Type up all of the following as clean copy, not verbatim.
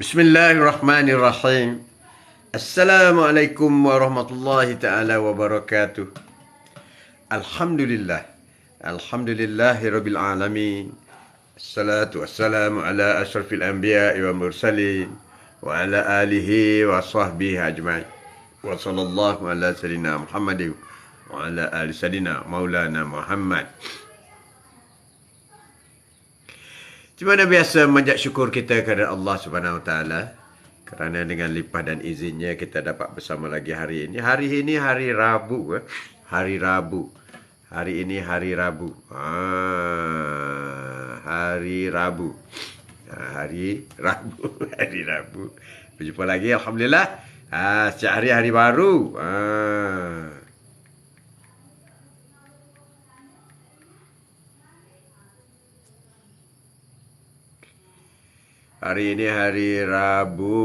Bismillahirrahmanirrahim. Assalamualaikum warahmatullahi ta'ala wabarakatuh. Alhamdulillah. Alhamdulillahi rabbil alamin. Assalatu wassalamu ala ashrafil anbiya'i wa mursalin. Wa ala alihi wa sahbihi ajma'in. Wa sallallahu ala sayyidina Muhammadin. Wa ala ali sayyidina Maulana Muhammad. Cuma biasa memanjat syukur kita kepada Allah Subhanahu Wa Taala kerana dengan limpah dan izinnya kita dapat bersama lagi hari ini. Hari ini hari Rabu. Hari Rabu. Hari ini hari Rabu. Hari Rabu. Hari Rabu. Hari Rabu. Berjumpa lagi. Alhamdulillah. Setiap hari hari baru. Hari ini hari Rabu.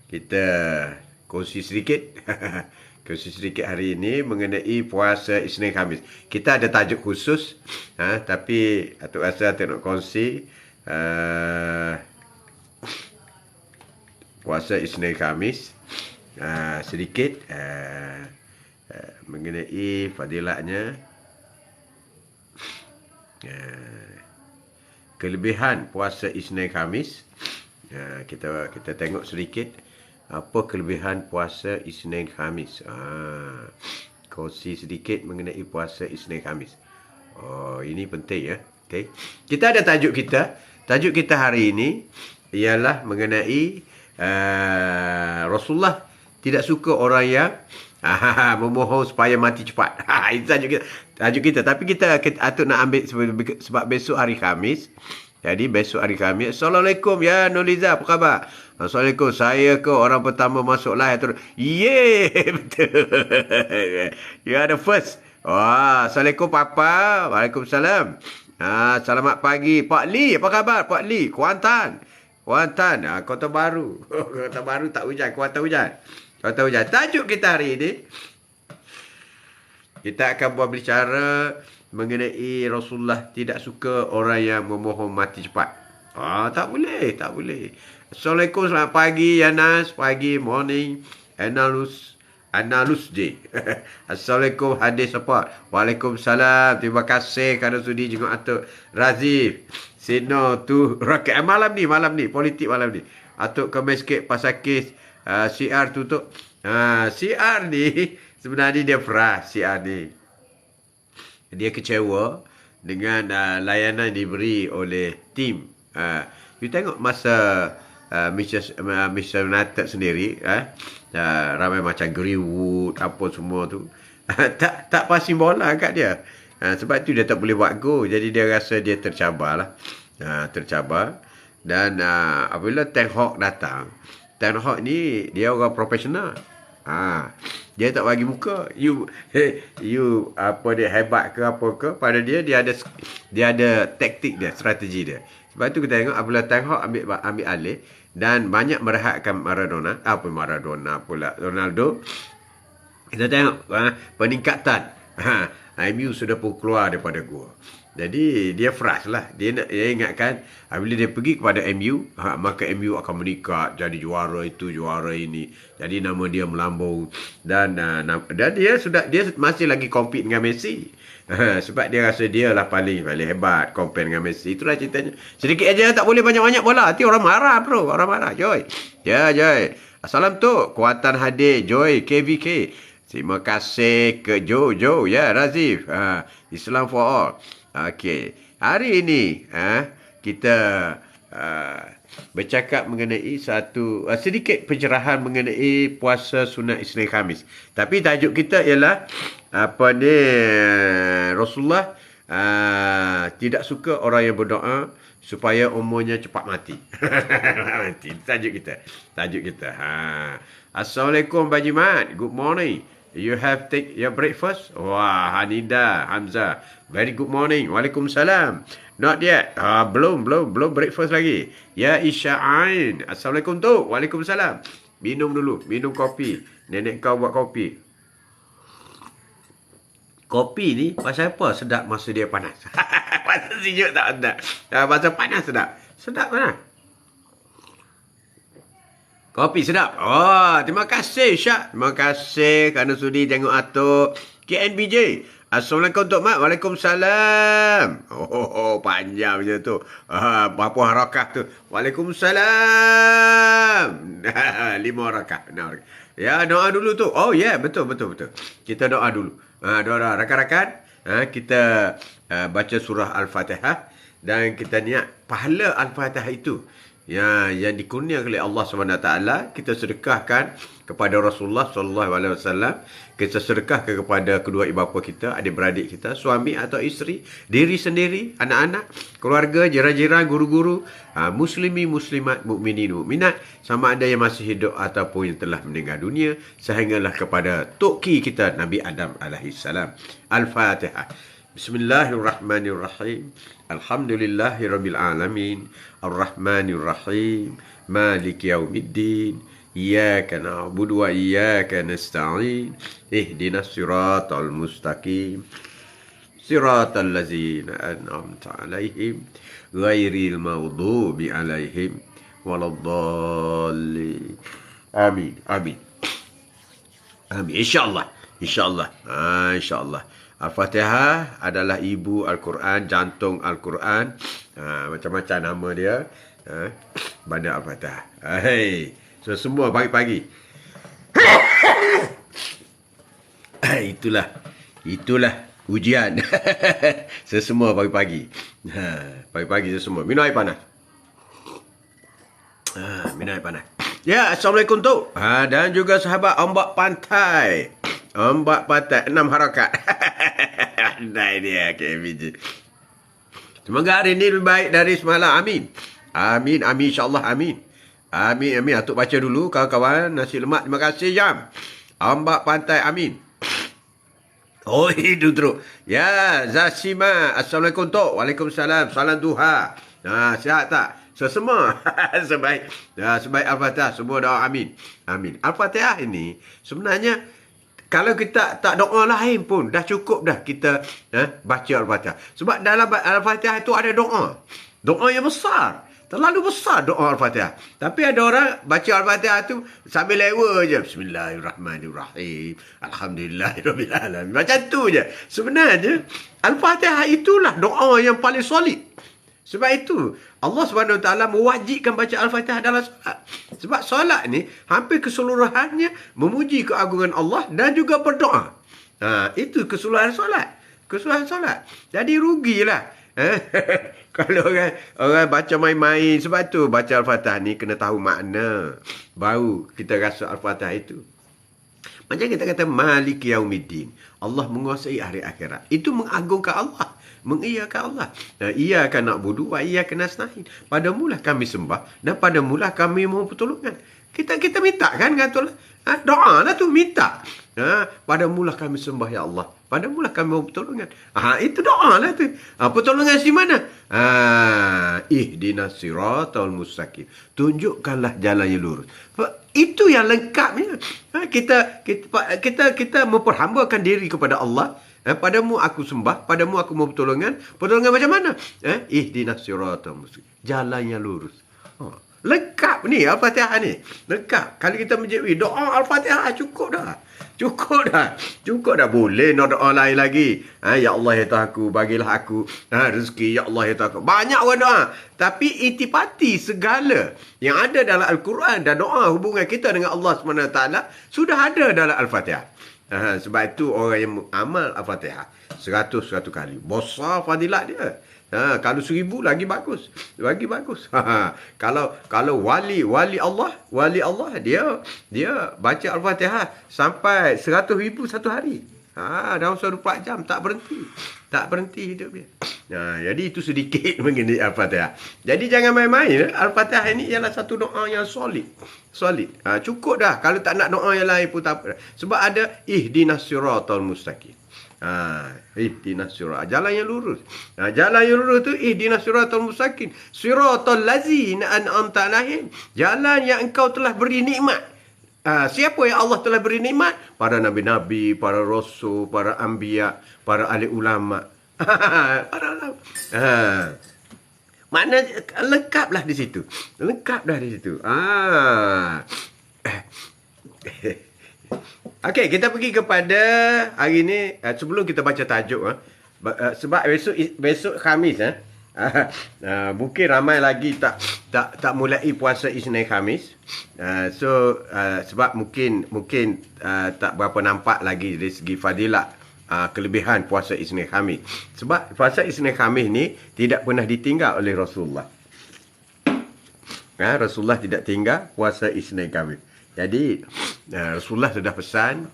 Kita kongsi sedikit. Kongsi sedikit hari ini mengenai puasa Isnin Khamis. Kita ada tajuk khusus. Tapi Atuk rasa Atuk nak kongsi puasa Isnin Khamis sedikit mengenai fadilatnya. Kelebihan puasa Isnin Khamis. Kita tengok sedikit apa kelebihan puasa Isnin Khamis. Kongsi sedikit mengenai puasa Isnin Khamis. Ini penting ya. Okay. Kita ada tajuk kita. Tajuk kita hari ini ialah mengenai Rasulullah tidak suka orang yang memohon supaya mati cepat. Itu tajuk kita. Tapi kita Atuk nak ambil sebab besok hari Khamis. Jadi besok hari Khamis. Assalamualaikum ya Nurliza, apa khabar? Assalamualaikum. Saya ke orang pertama masuk live. Yeay, betul. You are the first. Assalamualaikum Papa. Waalaikumsalam. Selamat pagi Pak Lee, apa khabar Pak Lee? Kuantan. Kota Baru. Kota Baru tak hujan, Kuantan hujan. Tajuk kita hari ini, kita akan buat bicara mengenai Rasulullah tidak suka orang yang memohon mati cepat. Tak boleh. Assalamualaikum, selamat pagi Yanas, pagi, morning, Analus J. Assalamualaikum Hadis Support. Waalaikumsalam. Terima kasih kerana sudi jenguk Atuk Razif. Sino tu rakyat malam ni politik malam ni. Atuk komen sikit pasal kes CR tutup. CR ni sebenarnya dia frust. CR ni dia kecewa dengan layanan diberi oleh tim. You tengok masa Mr. United sendiri, ramai macam Greenwood apa semua tu tak passing bola kat dia. Sebab tu dia tak boleh buat gol. Jadi dia rasa dia tercabar lah. Tercabar. Dan apabila Ten Hag datang, Ten Hag ni dia orang profesional. Dia tak bagi muka. You apa dia hebat ke apa ke, pada dia ada taktik dia, strategi dia. Sebab tu kita tengok apabila Ten Hag ambil alih dan banyak merehatkan Maradona pula Ronaldo. Kita tengok peningkatan. MU sudah pun keluar daripada gua. Jadi dia frust lah. Dia ingatkan bila dia pergi kepada MU, maka MU akan meningkat jadi juara itu, juara ini. Jadi nama dia melambung dan dia masih lagi compete dengan Messi. Sebab dia rasa dia lah paling hebat compare dengan Messi. Itulah ceritanya. Sedikit aja, tak boleh banyak-banyak bola. Nanti orang marah bro, orang marah. Joy. Ya, Joy. Assalam tu, Kuantan hadir, Joy, KVK. Terima kasih ke Joe, ya Razif. Islam for all. Okey. Hari ini kita bercakap mengenai sedikit pencerahan mengenai puasa sunat Isnin Khamis. Tapi tajuk kita ialah Rasulullah tidak suka orang yang berdoa supaya umurnya cepat mati. Tajuk kita. Assalamualaikum Bajimat. Good morning. You have take your breakfast? Wah, Hanida, Hamzah. Very good morning. Waalaikumsalam. Not yet. Belum breakfast lagi. Ya Isya'ain. Assalamualaikum tu. Waalaikumsalam. Minum dulu. Minum kopi. Nenek kau buat kopi. Kopi ni pasal apa sedap masa dia panas? Pasal sejuk tak sedap. Pasal panas sedap. Sedap mana? Kopi sedap. Oh, terima kasih Syak. Terima kasih kerana sudi tengok atuk. KNBJ. Assalamualaikum Tok Mat. Waalaikumsalam. Panjang je tu. Berapa harakah tu? Waalaikumsalam. 5 harakah. Ya, doa dulu tu. Oh, ya, yeah, betul. Kita doa dulu. Doa rakan-rakan. Kita baca surah Al-Fatihah. Dan kita niat pahala Al-Fatihah itu. Yang dikurniakan oleh Allah SWT, kita sedekahkan kepada Rasulullah SAW. Kita sedekahkan kepada kedua ibu bapa kita, adik-beradik kita, suami atau isteri, diri sendiri, anak-anak, keluarga, jiran-jiran, guru-guru, muslimi, muslimat, mukminin, mukminat, sama ada yang masih hidup ataupun yang telah meninggal dunia, sehinggalah kepada toki kita Nabi Adam alaihissalam. Al-Fatihah. Bismillahirrahmanirrahim. Alhamdulillahirabbil alamin. Arrahmanirrahim. Maliki yaumiddin. Iyyaka na'budu wa iyyaka nasta'in. Ihdinas siratal mustaqim. Siratal ladzina an'amta 'alaihim ghairil maghdubi 'alaihim waladdallin. Amin. Insyaallah. Al-Fatihah adalah ibu Al-Quran, jantung Al-Quran. Macam-macam nama dia. Banda Al-Fatihah. So, semua pagi-pagi. Itulah ujian. Semua pagi-pagi. Pagi-pagi semua. Minum air panas. Ya, Assalamualaikum tu. Dan juga sahabat ombak pantai. 6 harakat. Andai dia KBJ. Semoga hari ini lebih baik dari semalam. Amin. InsyaAllah. Amin. Atuk baca dulu kawan-kawan. Nasi lemak. Terima kasih jam. Ombak pantai. Amin. Oh, itu teruk. Ya, Zasima. Assalamualaikum Tok. Waalaikumsalam. Salam duha. Sihat tak? Semua. Sebaik Al-Fatihah. Semua doa amin. Al-Fatihah ini sebenarnya kalau kita tak doa lain pun dah cukup dah kita baca Al-Fatihah. Sebab dalam Al-Fatihah itu ada doa. Doa yang besar. Terlalu besar doa Al-Fatihah. Tapi ada orang baca Al-Fatihah tu sambil lewa je. Bismillahirrahmanirrahim. Alhamdulillahirabbil alamin. Macam tu je. Sebenarnya Al-Fatihah itulah doa yang paling solid. Sebab itu Allah SWT mewajibkan baca Al-Fatihah dalam solat. Sebab solat ni hampir keseluruhannya memuji keagungan Allah dan juga berdoa. Itu keseluruhan solat. Jadi rugilah. Kalau orang baca main-main. Sebab tu baca Al-Fatihah ni kena tahu makna. Baru kita rasa Al-Fatihah itu. Macam kita kata Maliki Yaumiddin. Allah menguasai hari akhirat. Itu mengagungkan Allah. Mengiyakan Allah. Iyyaka na'budu wa iyyaka nasta'in. Padamulah kami sembah dan padamulah kami mohon pertolongan. Kita minta kan kata Allah. Doa lah tu minta. Padamulah kami sembah ya Allah. Padamulah kami mohon pertolongan. Itu doa lah tu. Pertolongan si mana? Ihdinas siratal mustaqim. Tunjukkanlah jalan yang lurus. Itu yang lengkapnya. Kita memperhambakan diri kepada Allah. Padamu aku sembah, padamu aku mau pertolongan. Pertolongan macam mana? Ihdinas siratal mustaqim. Jalan yang lurus. Lengkap ni Al-Fatihah ni. Lengkap. Kalau kita menjadi doa Al-Fatihah cukup dah. Boleh nak doa lain lagi. Ya Allah ya Tuhan aku, bagilah aku rezeki. Ya Allah ya Tuhan aku. Banyak orang doa. Tapi intipati segala yang ada dalam Al-Quran dan doa hubungan kita dengan Allah SWT sudah ada dalam Al-Fatihah. Sebab itu orang yang amal Al-Fatihah 100 kali. Besar fadilat dia. Kalau 1000 lagi bagus. Kalau wali Allah dia baca Al-Fatihah sampai 100,000 satu hari. Dalam 24 jam tak berhenti hidup dia. Jadi itu sedikit mengenai Al-Fatihah. Jadi jangan main-main. Al-Fatihah ini ialah satu doa yang solid. Cukup dah. Kalau tak nak doa yang lain pun tak apa. Sebab ada ihdinas siratal mustaqim. Ihdinas siratal. Jalan yang lurus. Jalan yang lurus tu ihdinas siratal mustaqim. Siratal ladzina an'amta alaihim. Jalan yang engkau telah beri nikmat. Siapa yang Allah telah beri nikmat? Para nabi-nabi, para rasul, para anbiya, para ahli ulama. Para ulama. Makna lengkaplah di situ. Lengkap dah di situ. Okey, kita pergi kepada hari ni, sebelum kita baca tajuk, sebab besok Khamis, mungkin ramai lagi tak mulai puasa Isnin Khamis. Sebab mungkin tak berapa nampak lagi dari segi fadilat kelebihan puasa Isnin Khamis. Sebab puasa Isnin Khamis ni tidak pernah ditinggal oleh Rasulullah. Rasulullah tidak tinggal puasa Isnin Khamis. Jadi Rasulullah sudah pesan,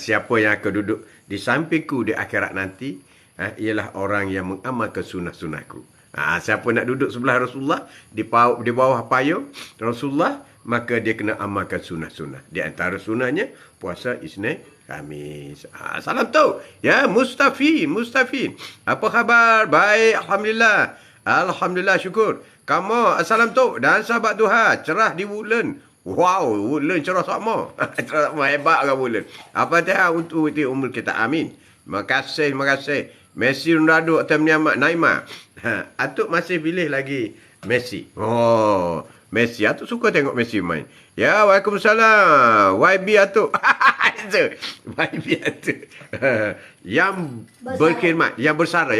siapa yang akan duduk di sampingku di akhirat nanti, ialah orang yang mengamalkan sunnah-sunnahku. Siapa nak duduk sebelah Rasulullah di bawah payung Rasulullah, maka dia kena amalkan sunnah-sunnah. Di antara sunnahnya puasa Isnin Khamis. Salam tu. Ya, Mustafin. Apa khabar? Baik, alhamdulillah. Alhamdulillah, syukur. Kamu, salam tu. Dan sahabat Tuhan, cerah di Woodland. Wow, Woodland cerah sama. Cerah sama, hebat kan Woodland. Apa dah untuk umur kita. Amin. Terima kasih. Messi, Ronaldo atau Neymar. Atuk masih pilih lagi Messi. Oh, Messi. Atuk suka tengok Messi main. Ya, Waalaikumsalam. YB Atuk. YB Atuk. Yang berkhidmat. Yang bersara.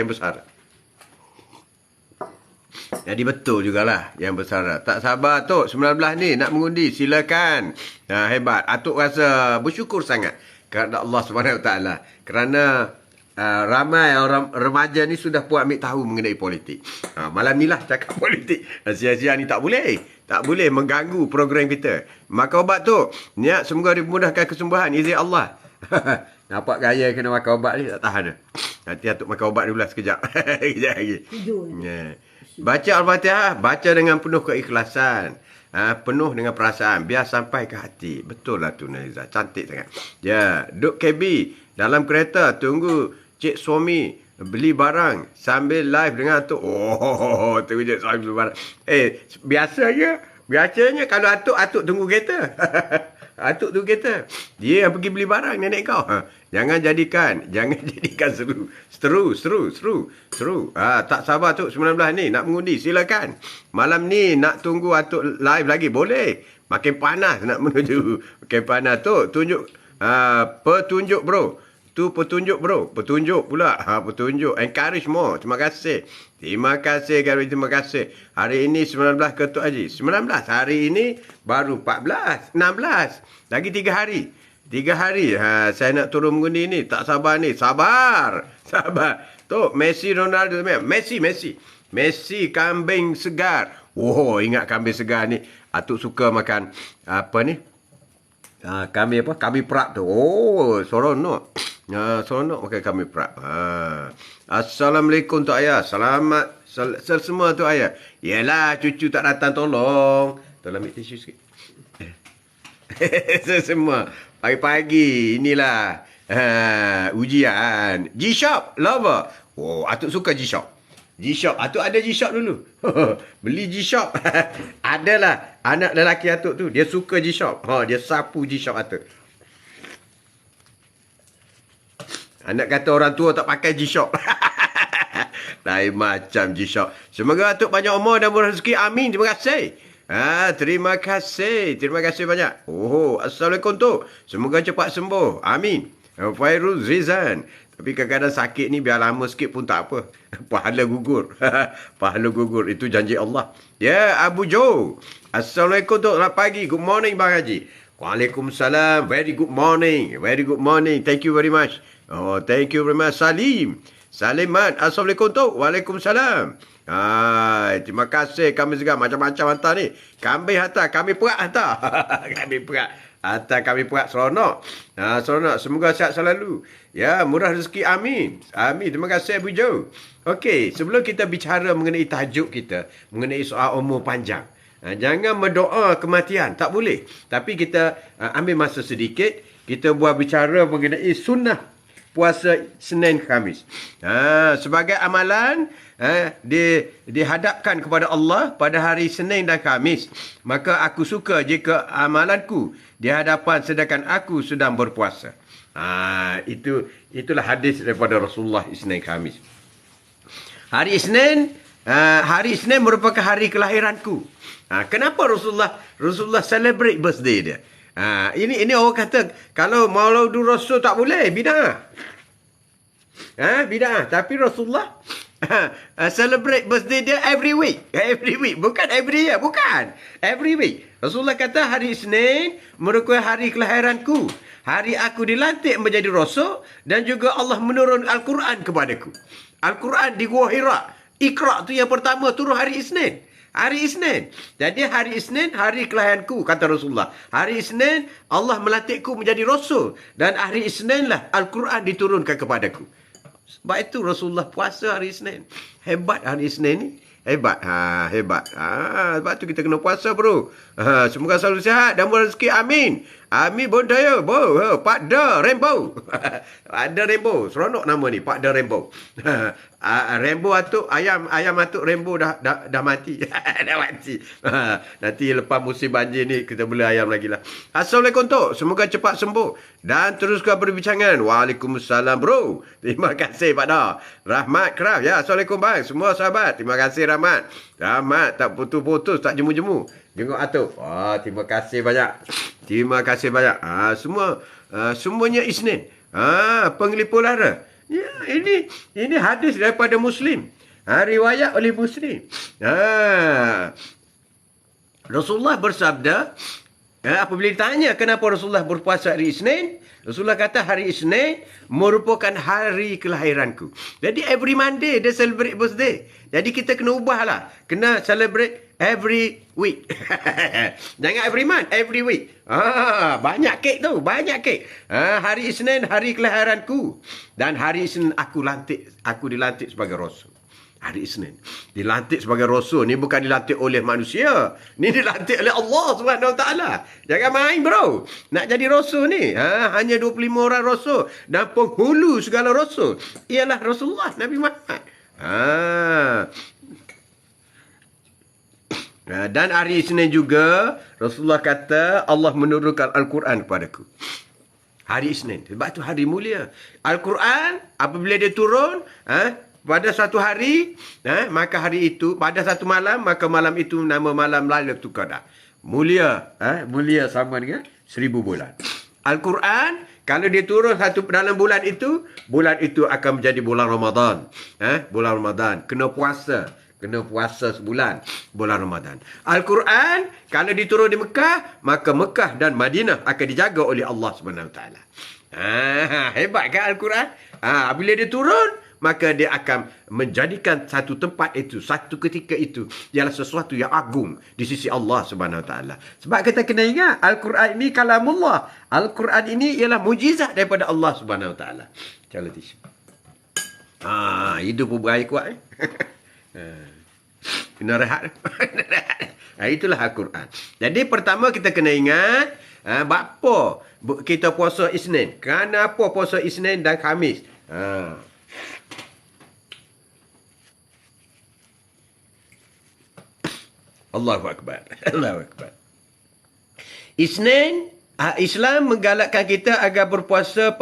Jadi betul jugalah yang bersara. Tak sabar Atuk. 19 ni nak mengundi. Silakan. Hebat. Atuk rasa bersyukur sangat kepada Allah SWT. Kerana ramai orang remaja ni sudah puas ambil tahu mengenai politik. Malam ni lah cakap politik. Sia-sia ni tak boleh. Tak boleh mengganggu program kita. Makan ubat tu. Niat semoga dimudahkan kesembuhan. Izin Allah. Nampak gaya kena makan ubat ni tak tahan dah. Nanti Atuk makan ubat dulu lah sekejap. Sekejap lagi. Baca Al-Fatihah. Baca dengan penuh keikhlasan. Penuh dengan perasaan. Biar sampai ke hati. Betul lah tu Naiza. Cantik sangat. Ya. Duk KB. Dalam kereta. Tunggu Cik suami beli barang sambil live dengan Atuk. Tunggu Cik suami beli barang. Biasanya kalau Atuk tunggu kereta. Atuk tunggu kereta. Dia yang pergi beli barang nenek kau. Jangan jadikan seru. Tak sabar Atuk 19 ni nak mengundi. Silakan. Malam ni nak tunggu Atuk live lagi. Boleh. Makin panas nak menuju. Makin panas tu. Tunjuk. Petunjuk bro. Tu petunjuk bro. Petunjuk pula. Petunjuk. Encourage more. Terima kasih. Terima kasih. Hari ini 19 ke Tok Haji? 19. Hari ini baru 14. 16. Lagi 3 hari. 3 hari. Saya nak turun mengundi ni. Tak sabar ni. Sabar. Tok, Messi, Ronaldo. Messi kambing segar. Ingat kambing segar ni. Atuk suka makan apa ni? Kambing perak tu. Seronok. Seronok makan kambing perak. Assalamualaikum Tok Ayah. Selamat semua Tok Ayah. Yelah, cucu tak datang tolong. Tolong ambil tisu sikit. Semua. Pagi-pagi. Inilah. Ujian. G-Shop. Lover. Atuk suka G-Shop. Atuk ada G-Shop dulu. Beli G-Shop. Adalah. Anak lelaki Atuk tu. Dia suka G-Shop. Dia sapu G-Shop Atuk. Anak kata orang tua tak pakai G-Shock. Lain macam G-Shock. Semoga Atuk banyak umur dan rezeki. Amin. Terima kasih. Terima kasih banyak. Assalamualaikum Tok. Semoga cepat sembuh. Amin. Fairuz Rizan. Tapi kadang-kadang sakit ni biar lama sikit pun tak apa. Pahala gugur. Itu janji Allah. Ya, Abu Jo. Assalamualaikum Tok. Selamat pagi. Good morning Bang Haji. Waalaikumsalam. Very good morning. Thank you very much. Thank you very much. Salimat. Assalamualaikum Tok. Waalaikumsalam. Terima kasih. Kami juga macam-macam hantar ni. Kambing hantar. Kami perak hantar. Kami perak. Seronok. Semoga sihat selalu. Ya, murah rezeki. Amin. Terima kasih Abu Jo. Okey, sebelum kita bicara mengenai tajuk kita, mengenai soal umur panjang. Jangan berdoa kematian. Tak boleh. Tapi kita ambil masa sedikit. Kita buat bicara mengenai sunnah puasa Senin Khamis. Sebagai amalan dihadapkan kepada Allah pada hari Senin dan Khamis. Maka aku suka jika amalanku di hadapan sedangkan aku sedang berpuasa. Itulah hadis daripada Rasulullah Isnin Khamis. Hari Isnin merupakan hari kelahiranku. Kenapa Rasulullah celebrate birthday dia? Ini orang kata kalau Mauludul Rasul tak boleh, bid'ah. Bid'ah. Tapi Rasulullah celebrate birthday dia every week. Bukan every year. Bukan. Every week. Rasulullah kata hari Isnin merupakan hari kelahiranku. Hari aku dilantik menjadi Rasul dan juga Allah menurun Al-Quran kepadaku. Al-Quran di Gua Hira. Iqra tu yang pertama turun hari Isnin. Hari Isnin. Jadi hari Isnin, hari kelahiranku, kata Rasulullah. Hari Isnin, Allah melantikku menjadi Rasul. Dan hari Isnin lah Al-Quran diturunkan kepadaku. Sebab itu Rasulullah puasa hari Isnin. Hebat hari Isnin ni. Hebat. Hebat. Sebab tu kita kena puasa, bro. Semoga selalu sihat dan berrezeki. Amin. Amin pun daya. Pak Da Rainbow. Pak Da Rainbow. Seronok nama ni. Pak Da Rainbow. Rainbow atuk. Ayam atuk Rainbow dah mati. Dah mati. Nanti lepas musim banjir ni kita beli ayam lagi lah. Assalamualaikum Tok. Semoga cepat sembuh. Dan teruskan perbincangan. Waalaikumsalam bro. Terima kasih Pak Da. Rahmat Kraft. Ya, Assalamualaikum bang. Semua sahabat. Terima kasih Rahmat. Rahmat tak putus-putus. Tak jemu-jemu. Jenguk atuk. Terima kasih banyak. Terima kasih banyak. Semuanya Isnin. Penglipur lara. Ya, ini hadis daripada Muslim. Riwayat oleh Muslim. Rasulullah bersabda, apabila ditanya kenapa Rasulullah berpuasa hari Isnin, Rasulullah kata hari Isnin merupakan hari kelahiranku. Jadi every Monday dia celebrate birthday. Jadi kita kena ubahlah. Kena celebrate every week. Jangan every month, every week. Banyak kek tu, banyak kek. Hari Isnin hari kelahiranku dan hari Isnin aku dilantik sebagai rasul. Hari Isnin dilantik sebagai rasul. Ni bukan dilantik oleh manusia. Ni dilantik oleh Allah Subhanahu Wa Taala. Jangan main bro. Nak jadi rasul ni, hanya 25 orang rasul dan penghulu segala rasul ialah Rasulullah Nabi Muhammad. Dan hari Isnin juga Rasulullah kata Allah menurunkan Al-Quran kepadaku. Hari Isnin. Sebab tu hari mulia. Al-Quran apabila dia turun pada satu hari, maka hari itu pada satu malam, maka malam itu nama malam Lailatul Qadar. Mulia, mulia sama dengan 1000 bulan. Al-Quran kalau dia turun dalam bulan itu akan menjadi bulan Ramadan. Bulan Ramadan kena puasa sebulan bulan Ramadan. Al-Quran kalau diturun di Mekah, maka Mekah dan Madinah akan dijaga oleh Allah Subhanahu Wa Taala. Hebat kan Al-Quran? Bila dia turun, maka dia akan menjadikan satu tempat itu, satu ketika itu ialah sesuatu yang agung di sisi Allah Subhanahu Wa Taala. Sebab kita kena ingat Al-Quran ini kalamullah. Al-Quran ini ialah mujizat daripada Allah Subhanahu Wa Taala. Cala tisu. Hidup berair kuat. Kena rehat. Itulah Al-Quran. Jadi pertama kita kena ingat apa kita puasa Isnin. Kenapa puasa Isnin dan Khamis? Allahu Akbar. Allahu Akbar. Isnin, Islam menggalakkan kita agar berpuasa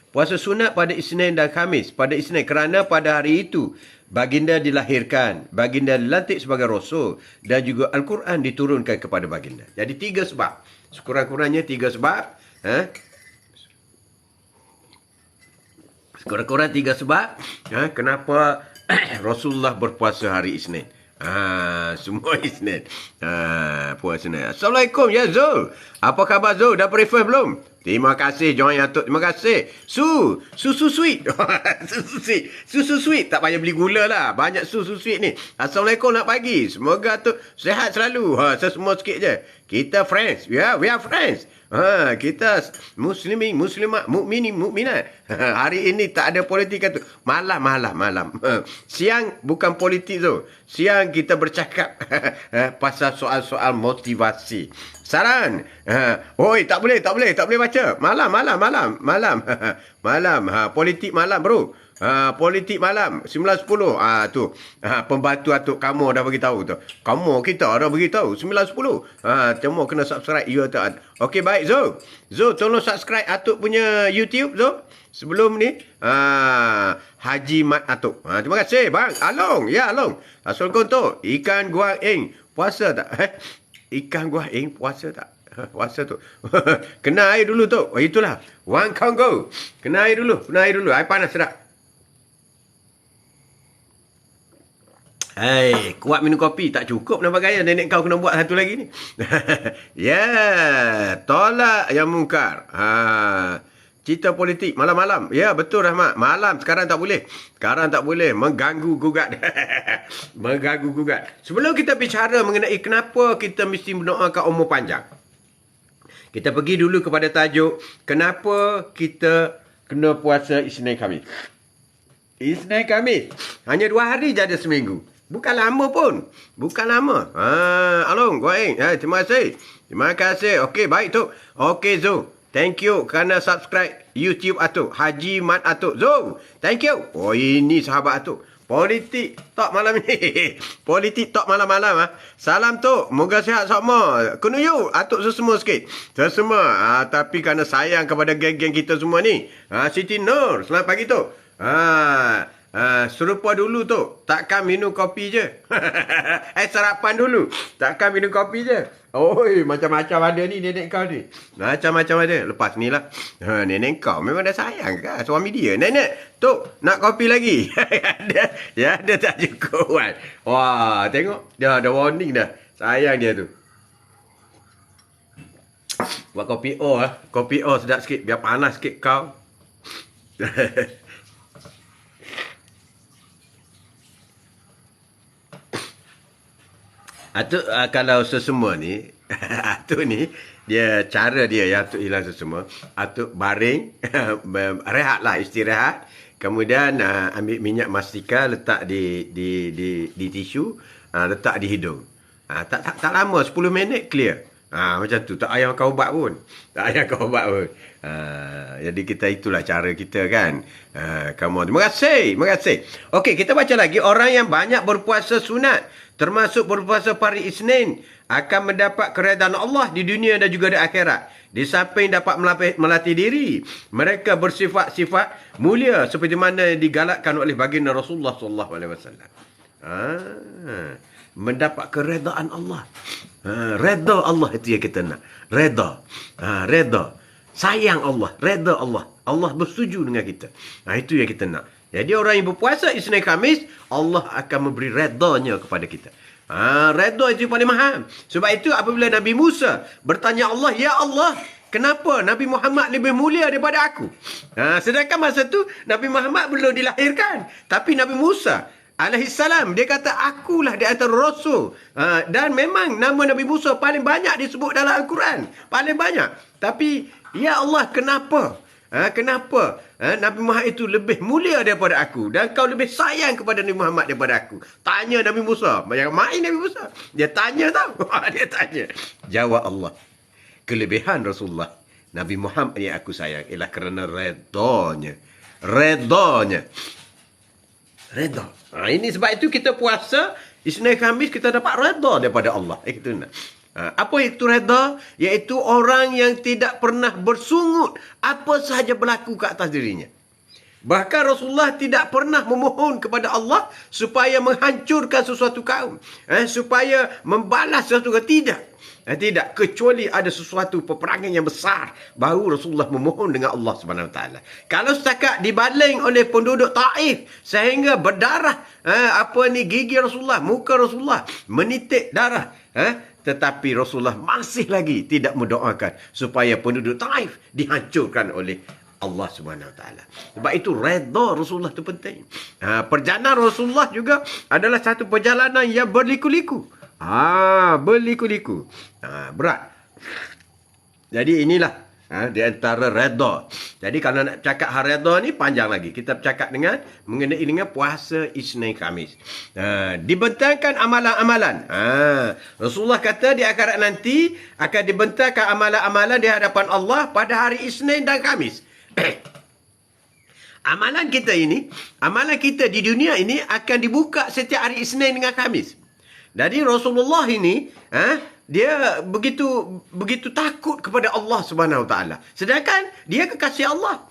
puasa sunat pada Isnin dan Khamis. Pada Isnin kerana pada hari itu baginda dilahirkan, baginda dilantik sebagai rasul dan juga Al-Quran diturunkan kepada baginda. Jadi 3 sebab. Sekurang-kurangnya 3 sebab. Sekurang-kurang 3 sebab kenapa Rasulullah berpuasa hari Isnin. Semua Isnin. Puasa Isnin. Assalamualaikum ya Zul. Apa khabar Zul? Dah prefer belum? Terima kasih Joy Atuk. Terima kasih. Susu sweet. Susu sweet. Tak payah beli gula lah. Banyak susu sweet ni. Assalamualaikum nak pagi. Semoga Atuk sihat selalu. Saya semua sikit je. Kita friends. Yeah, we are friends. Kita muslimin, muslimat, mukminin, mukminat. Hari ini tak ada politik tu. Malam. Siang bukan politik tu. Siang kita bercakap pasal soal-soal motivasi. Saran. Oi, tak boleh baca. Malam. Malam. Politik malam, bro. Politik malam 9.10 tu pembantu atuk kamu dah bagi tahu tu. Kamu kita dah bagi tahu 9.10. Cuma kena subscribe you tu. Okey, baik Zo tolong subscribe atuk punya YouTube Zo. Sebelum ni Haji Mat Atuk. Terima kasih bang Along. Ya Along. Assalamualaikum tu. Ikan guang ing puasa tak? Ikan guang ing puasa tak? Puasa tu. Kena air dulu tu. Itulah. One count go. Kena air dulu. Air panas sedap. Kuat minum kopi tak cukup nampak gaya. Nenek kau kena buat satu lagi ni. Tolak yang mungkar. Cerita politik malam-malam. Ya, betul Rahmat. Malam sekarang tak boleh. Mengganggu gugat. Sebelum kita bicara mengenai kenapa kita mesti mendoakan umur panjang, kita pergi dulu kepada tajuk kenapa kita kena puasa Isnin Khamis. Isnin Khamis. Hanya 2 hari je ada seminggu. Bukan lama pun. Along, Goeng. Terima kasih. Okey, baik tu. Okey, Zo. Thank you kerana subscribe YouTube Atuk. Haji Mat Atuk. Zo, thank you. Oh, ini sahabat Atuk. Politik talk malam ni. Politik talk malam-malam. Salam tu. Moga sihat semua. Kena you. Atuk sesama sikit. Tapi kerana sayang kepada geng-geng kita semua ni. Siti Nur. Selamat pagi tu. Serupa dulu tu. Takkan minum kopi je. Sarapan dulu. Takkan minum kopi je. Oi, macam-macam ada ni nenek kau ni. Macam-macam ada. Lepas ni lah. Nenek kau memang dah sayang ke suami dia. Nenek, tu nak kopi lagi. Dia tak cukup kan. Wah, tengok. Dia ada warning dah. Sayang dia tu. Buat kopi O lah. Kopi O sedap sikit. Biar panas sikit kau. Atuk kalau sesama ni, Atuk ni, cara dia yang Atuk hilang sesama, Atuk baring, rehat lah, istirahat. Kemudian ambil minyak mastika, letak di tisu, letak di hidung. Tak lama, 10 minit clear. Macam tu, tak payah makan ubat pun. Jadi itulah cara kita kan. Come on. Terima kasih. Okey, kita baca lagi. Orang yang banyak berpuasa sunat, termasuk berpuasa hari Isnin, akan mendapat keredaan Allah di dunia dan juga di akhirat. Di samping dapat melatih diri, mereka bersifat-sifat mulia seperti mana digalakkan oleh baginda Rasulullah sallallahu alaihi wasallam. Mendapat keredaan Allah. Redha Allah itu yang kita nak. Redha. Sayang Allah, redha Allah. Allah bersetuju dengan kita. Itu yang kita nak. Jadi orang yang berpuasa Isnin Khamis, Allah akan memberi redanya kepada kita. Redha itu paling mahal. Sebab itu apabila Nabi Musa bertanya Allah, "Ya Allah, kenapa Nabi Muhammad lebih mulia daripada aku?" Sedangkan masa tu Nabi Muhammad belum dilahirkan. Tapi Nabi Musa alaihissalam, dia kata, "Akulah di antara Rasul." Dan memang nama Nabi Musa paling banyak disebut dalam Al-Quran. Paling banyak. Tapi, ya Allah, kenapa? Kenapa Nabi Muhammad itu lebih mulia daripada aku? Dan kau lebih sayang kepada Nabi Muhammad daripada aku? Tanya Nabi Musa. Jangan main Nabi Musa. Dia tanya tau. Dia tanya. Jawab Allah. Kelebihan Rasulullah Nabi Muhammad yang aku sayang ialah kerana redanya. Redha. Ini sebab itu kita puasa Isnin Khamis, kita dapat redha daripada Allah. Itu nak. Apa itu redha? Iaitu orang yang tidak pernah bersungut apa sahaja berlaku ke atas dirinya. Bahkan Rasulullah tidak pernah memohon kepada Allah supaya menghancurkan sesuatu kaum. Supaya membalas sesuatu kaum. Tidak. Kecuali ada sesuatu peperangan yang besar, baru Rasulullah memohon dengan Allah SWT. Kalau setakat dibaling oleh penduduk Taif sehingga berdarah gigi Rasulullah, muka Rasulullah menitik darah, tetapi Rasulullah masih lagi tidak mendoakan supaya penduduk Taif dihancurkan oleh Allah SWT. Sebab itu redha Rasulullah itu penting. Perjalanan Rasulullah juga adalah satu perjalanan yang berliku-liku. Berliku-liku. Berat. Jadi inilah Di antara redha. Jadi kalau nak cakap hal redha ni panjang lagi. Kita bercakap mengenai dengan puasa Isnin Khamis. Dibentangkan amalan-amalan. Rasulullah kata di akhirat nanti akan dibentangkan amalan-amalan di hadapan Allah pada hari Isnin dan Khamis. Amalan kita di dunia ini akan dibuka setiap hari Isnin dengan Khamis. Jadi Rasulullah ini, dia begitu takut kepada Allah Subhanahu Wa Taala. Sedangkan dia kekasih Allah.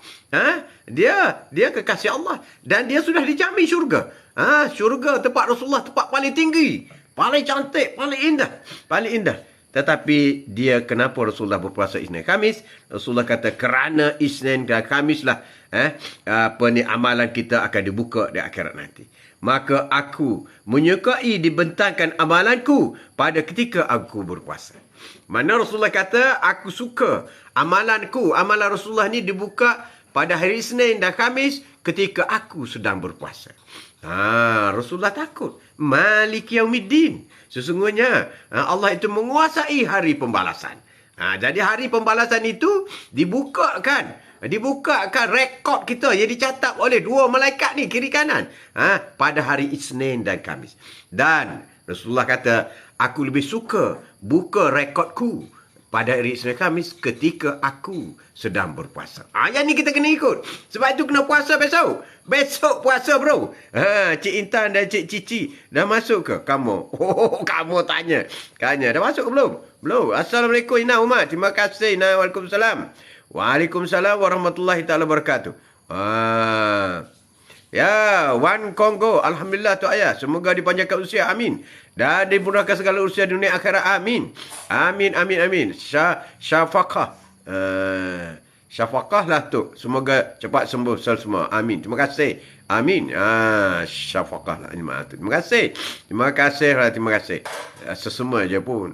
Dia kekasih Allah dan dia sudah dijamin syurga. Syurga tempat Rasulullah, tempat paling tinggi, paling cantik, paling indah. Tetapi dia kenapa Rasulullah berpuasa Isnin Khamis? Rasulullah kata kerana Isnin dan Khamis lah amalan kita akan dibuka di akhirat nanti. Maka aku menyukai dibentangkan amalanku pada ketika aku berpuasa. Mana Rasulullah kata aku suka amalan Rasulullah ni dibuka pada hari Isnin dan Khamis ketika aku sedang berpuasa. Rasulullah takut. Malik Yaumiddin. Sesungguhnya Allah itu menguasai hari pembalasan. Jadi hari pembalasan itu dibukakan rekod kita yang dicatat oleh dua malaikat ni kiri kanan pada hari Isnin dan Khamis. Dan Rasulullah kata aku lebih suka buka rekodku pada hari Isnin Khamis ketika aku sedang berpuasa. Yang ni kita kena ikut. Sebab itu kena puasa besok. Besok puasa bro. Cik Intan dan Cik Cici dah masuk ke? Kamu? Kamu tanya. Dah masuk ke belum? Belum. Assalamualaikum Ina Umar. Terima kasih Ina. Waalaikumsalam. Waalaikumsalam warahmatullahi taala wabarakatuh. Ya, Wan Kongo. Alhamdulillah tu ayah. Semoga dipanjangkan usia. Amin. Dan dimurahkan segala usia dunia akhirat. Amin. Amin. Syafaqah. Syafaqah lah tu. Semoga cepat sembuh semua. Amin. Terima kasih. Amin. Syafaqah lah. Terima kasih. Terima kasih. Sesemua je pun.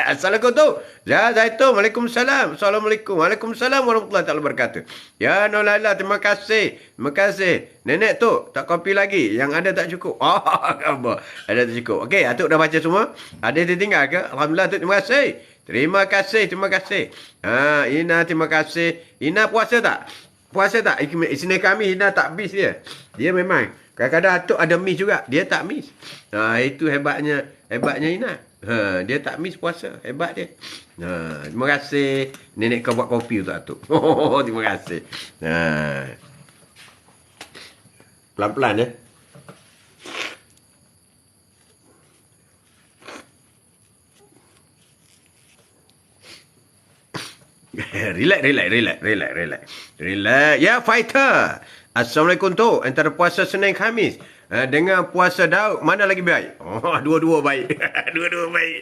Assalamualaikum tu. Zaitun. Waalaikumsalam. Assalamualaikum. Waalaikumsalam warahmatullahi taala wabarakatuh. Ya Nolaila. Terima kasih. Nenek tu tak kopi lagi. Yang ada tak cukup. Khabar. Ada tak cukup. Okey. Atuk dah baca semua. Ada yang tertinggal ke? Alhamdulillah tu. Terima kasih. Ina terima kasih. Ina puasa tak? Isnin kami Ina tak miss dia. Dia memang kadang-kadang atuk ada miss juga. Dia tak miss. Itu hebatnya Ina. Dia tak miss puasa. Hebat dia. Terima kasih. Nenek kau buat kopi untuk atuk. Terima kasih. Pelan-pelan ya. Relax. Ya, fighter. Assalamualaikum tu. Antara puasa Senin Khamis dengan puasa Daud, mana lagi baik? Dua-dua baik. Dua-dua baik.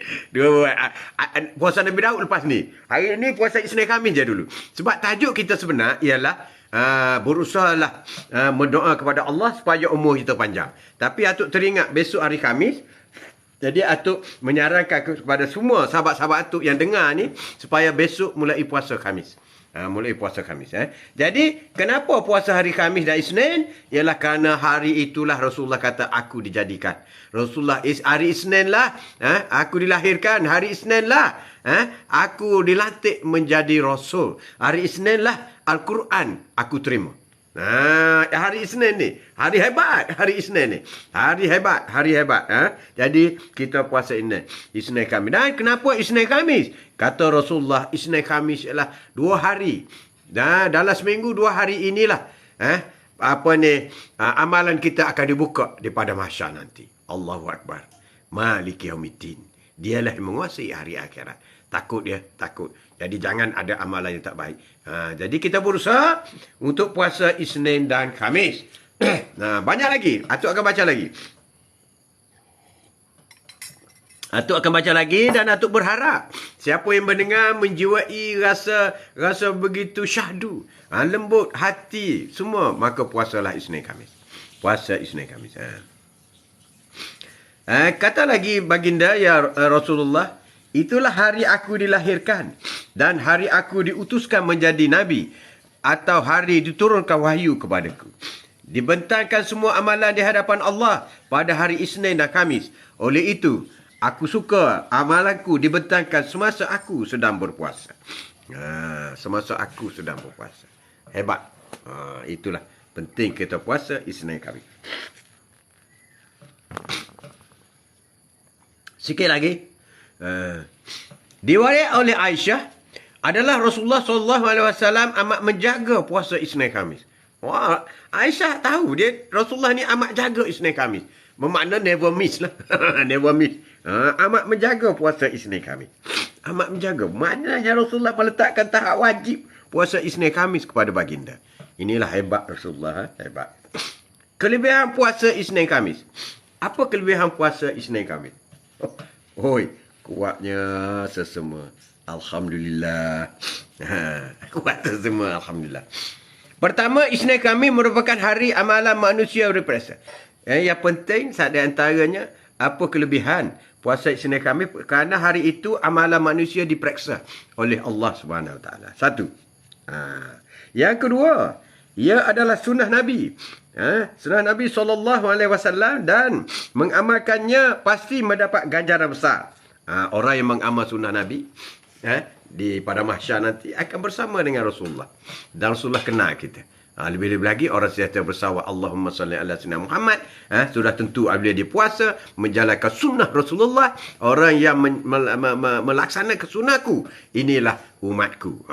Puasa Nabi Daud lepas ni. Hari ni puasa Isnin Khamis je dulu. Sebab tajuk kita sebenar ialah berusahalah berdoa kepada Allah supaya umur kita panjang. Tapi atuk teringat besok hari Khamis. Jadi atuk menyarankan kepada semua sahabat-sahabat atuk yang dengar ni supaya besok mulai puasa Khamis. Jadi kenapa puasa hari Khamis dan Isnin? Ialah kerana hari itulah Rasulullah kata aku dijadikan. Rasulullah hari Isnin lah aku dilahirkan. Hari Isnin lah aku dilantik menjadi Rasul. Hari Isnin lah Al-Quran aku terima. Hari Isnin ni. Hari hebat hari Isnin ni. Hari hebat. Jadi kita puasa Isnin Khamis. Dan kenapa Isnin Khamis? Kata Rasulullah Isnin Khamis ialah 2 hari. Dalam seminggu 2 hari inilah amalan kita akan dibuka di pada mahsyar nanti. Allahu Akbar. Malik Yaumiddin. Dialah yang menguasai hari akhirat. Takut. Jadi jangan ada amalan yang tak baik. Jadi kita berusaha untuk puasa Isnin dan Khamis. Banyak lagi. Atuk akan baca lagi. Dan atuk berharap siapa yang mendengar menjiwai rasa begitu syahdu, lembut hati semua, maka puasalah Isnin Khamis. Kata lagi baginda ya Rasulullah, itulah hari aku dilahirkan dan hari aku diutuskan menjadi Nabi atau hari diturunkan wahyu kepadaku. Dibentangkan semua amalan di hadapan Allah pada hari Isnin dan Khamis. Oleh itu, aku suka amalanku dibentangkan semasa aku sedang berpuasa. Semasa aku sedang berpuasa. Hebat. Itulah penting kita puasa Isnin Khamis. Sikit lagi. Diwariat oleh Aisyah adalah Rasulullah SAW amat menjaga puasa Isnin Khamis. Wah, Aisyah tahu dia Rasulullah ni amat jaga Isnin Khamis. Bermakna never miss lah. Never miss. Amat menjaga puasa Isnin Khamis. Amat menjaga. Maknanya Rasulullah meletakkan tahap wajib puasa Isnin Khamis kepada baginda. Inilah hebat Rasulullah. Hebat. Kelebihan puasa Isnin Khamis. Apa kelebihan puasa Isnin Khamis? Hoi, kuatnya sesama. Alhamdulillah. Kuat sesama. Alhamdulillah. Pertama, Isnin Khamis merupakan hari amalan manusia berperasa. Yang penting, di antaranya, apa kelebihan puasa Isnin Khamis? Kerana hari itu amalan manusia diperiksa oleh Allah SWT. Satu. Yang kedua, ia adalah sunnah Nabi. Sunnah Nabi SAW dan mengamalkannya pasti mendapat ganjaran besar. Orang yang mengamal sunnah Nabi pada mahsyar nanti akan bersama dengan Rasulullah. Dan Rasulullah kenal kita. Lebih-lebih lagi orang sentiasa bersawat Allahumma salli ala sayyidina Muhammad. Sudah tentu apabila dia puasa menjalankan sunnah Rasulullah, orang yang melaksanakan sunnahku, inilah umatku.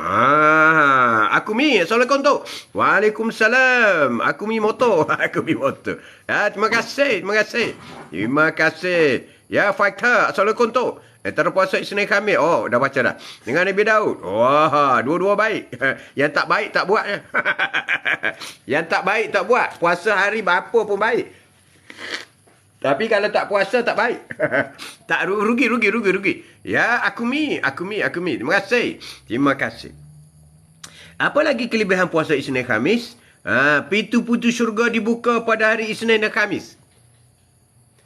Aku mi Assalamualaikum tu. Waalaikumsalam. Aku mi motor. Aku mi motor. Terima kasih, terima kasih. Terima kasih. Ya fighter. Assalamualaikum tu. Terpuasa Isnin Khamis. Oh, dah baca dah. Dengan Nabi Daud. Wah, dua-dua baik. Yang tak baik tak buat. Yang tak baik tak buat. Puasa hari berapa pun baik. Tapi kalau tak puasa tak baik. Tak rugi. Ya, aku mi. Terima kasih. Terima kasih. Apa lagi kelebihan puasa Isnin Khamis? Pintu-pintu syurga dibuka pada hari Isnin dan Khamis.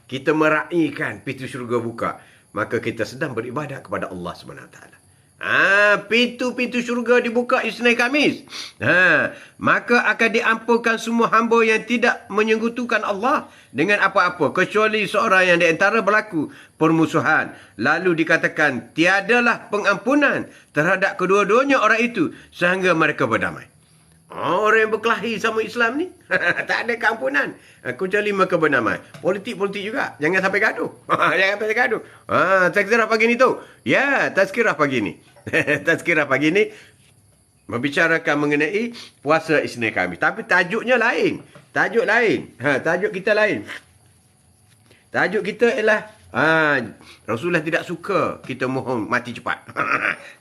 Kita meraihkan pintu syurga buka. Maka kita sedang beribadat kepada Allah SWT. Pintu-pintu syurga dibuka Isnin Khamis. Maka akan diampunkan semua hamba yang tidak menyekutukan Allah dengan apa-apa. Kecuali seorang yang di antara berlaku permusuhan. Lalu dikatakan, tiadalah pengampunan terhadap kedua-duanya orang itu sehingga mereka berdamai. Orang yang berkelahi sama Islam ni tak ada keampunan kecuali mereka bernamai. Politik juga. Jangan sampai gaduh. Jangan sampai gaduh. Tazkirah pagi ni tu. Ya, tazkirah pagi ni. Tazkirah pagi ni membicarakan mengenai puasa Isnin Khamis. Tapi tajuknya lain. Tajuk lain. Tajuk kita lain. Tajuk kita ialah Rasulullah tidak suka kita mohon mati cepat.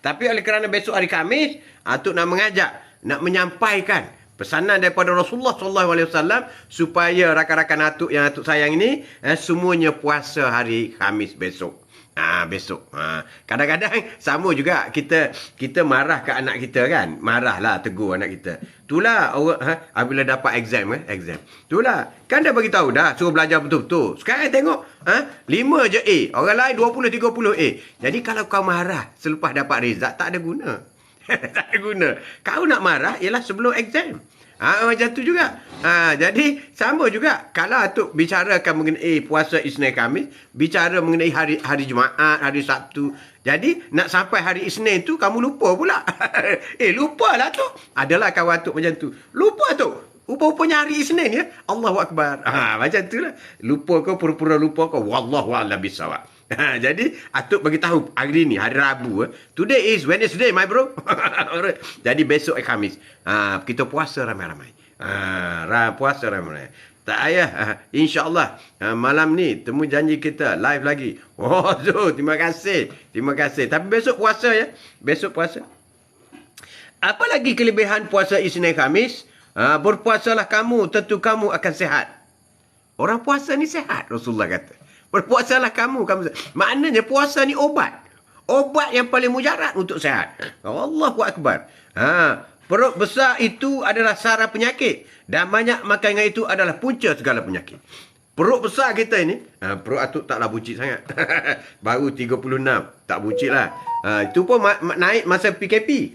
Tapi oleh kerana besok hari Khamis, Atuk nak mengajak, nak menyampaikan pesanan daripada Rasulullah SAW supaya rakan-rakan Atuk yang Atuk sayang ini semuanya puasa hari Khamis besok. Besok. Kadang-kadang sama juga kita marah ke anak kita kan. Marahlah, tegur anak kita. Itulah apabila dapat exam. Itulah. Kan dah bagi tahu dah suruh belajar betul-betul. Sekarang tengok 5 je A. Orang lain 20 30 A. Jadi kalau kau marah selepas dapat result tak ada guna. Tak ada guna. Kau nak marah ialah sebelum exam. Macam tu juga. Jadi sama juga kalau Atuk bicarakan mengenai puasa Isnin Khamis, bicara mengenai hari Jumaat, hari Sabtu. Jadi nak sampai hari Isnin tu kamu lupa pula. Lupalah tu. Adalah kawan Atuk macam tu. Lupa tu. Rupa-rupanya hari Isnin ya. Allahu Akbar. Macam tu lah. Lupa kau, pura-pura lupa kau. Wallahu'alam bisawab. Jadi Atuk bagi tahu hari ni hari Rabu. Today is Wednesday my bro. Jadi besok Khamis. Kita puasa ramai-ramai. Puasa ramai-ramai. Tak payah. InsyaAllah malam ni temu janji kita live lagi. Terima kasih. Terima kasih. Tapi besok puasa ya. Besok puasa. Apa lagi kelebihan puasa Isnin Khamis? Berpuasalah kamu, tentu kamu akan sihat. Orang puasa ni sihat, Rasulullah kata. Berpuasalah kamu sihat. Maknanya puasa ni obat. Obat yang paling mujarab untuk sihat. Allahu Akbar. Perut besar itu adalah sara penyakit. Dan banyak makanan itu adalah punca segala penyakit. Perut besar kita ini, perut Atuk taklah buncit sangat. Baru 36, tak buncit lah. Itu pun naik masa PKP.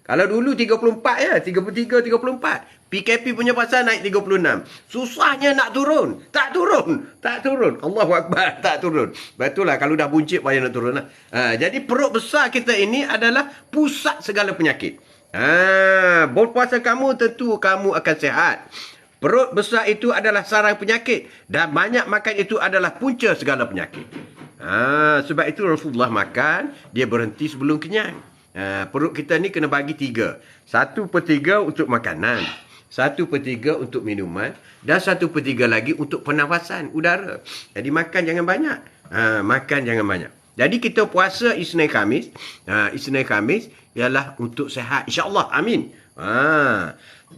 Kalau dulu 34 ya, 33, 34. PKP punya pasal naik 36. Susahnya nak turun. Tak turun. Tak turun. Allahu Akbar. Tak turun. Betul lah. Kalau dah buncit, payah nak turun lah. Jadi perut besar kita ini adalah pusat segala penyakit. Berpuasa kamu, tentu kamu akan sihat. Perut besar itu adalah sarang penyakit. Dan banyak makan itu adalah punca segala penyakit. Sebab itu Rasulullah makan, dia berhenti sebelum kenyang. Perut kita ni kena bagi 3. 1/3 untuk makanan, 1/3 untuk minuman, dan 1/3 lagi untuk pernafasan udara. Jadi makan jangan banyak. Makan jangan banyak. Jadi kita puasa Isnin Khamis. Isnin Khamis ialah untuk sihat, insya-Allah. Amin.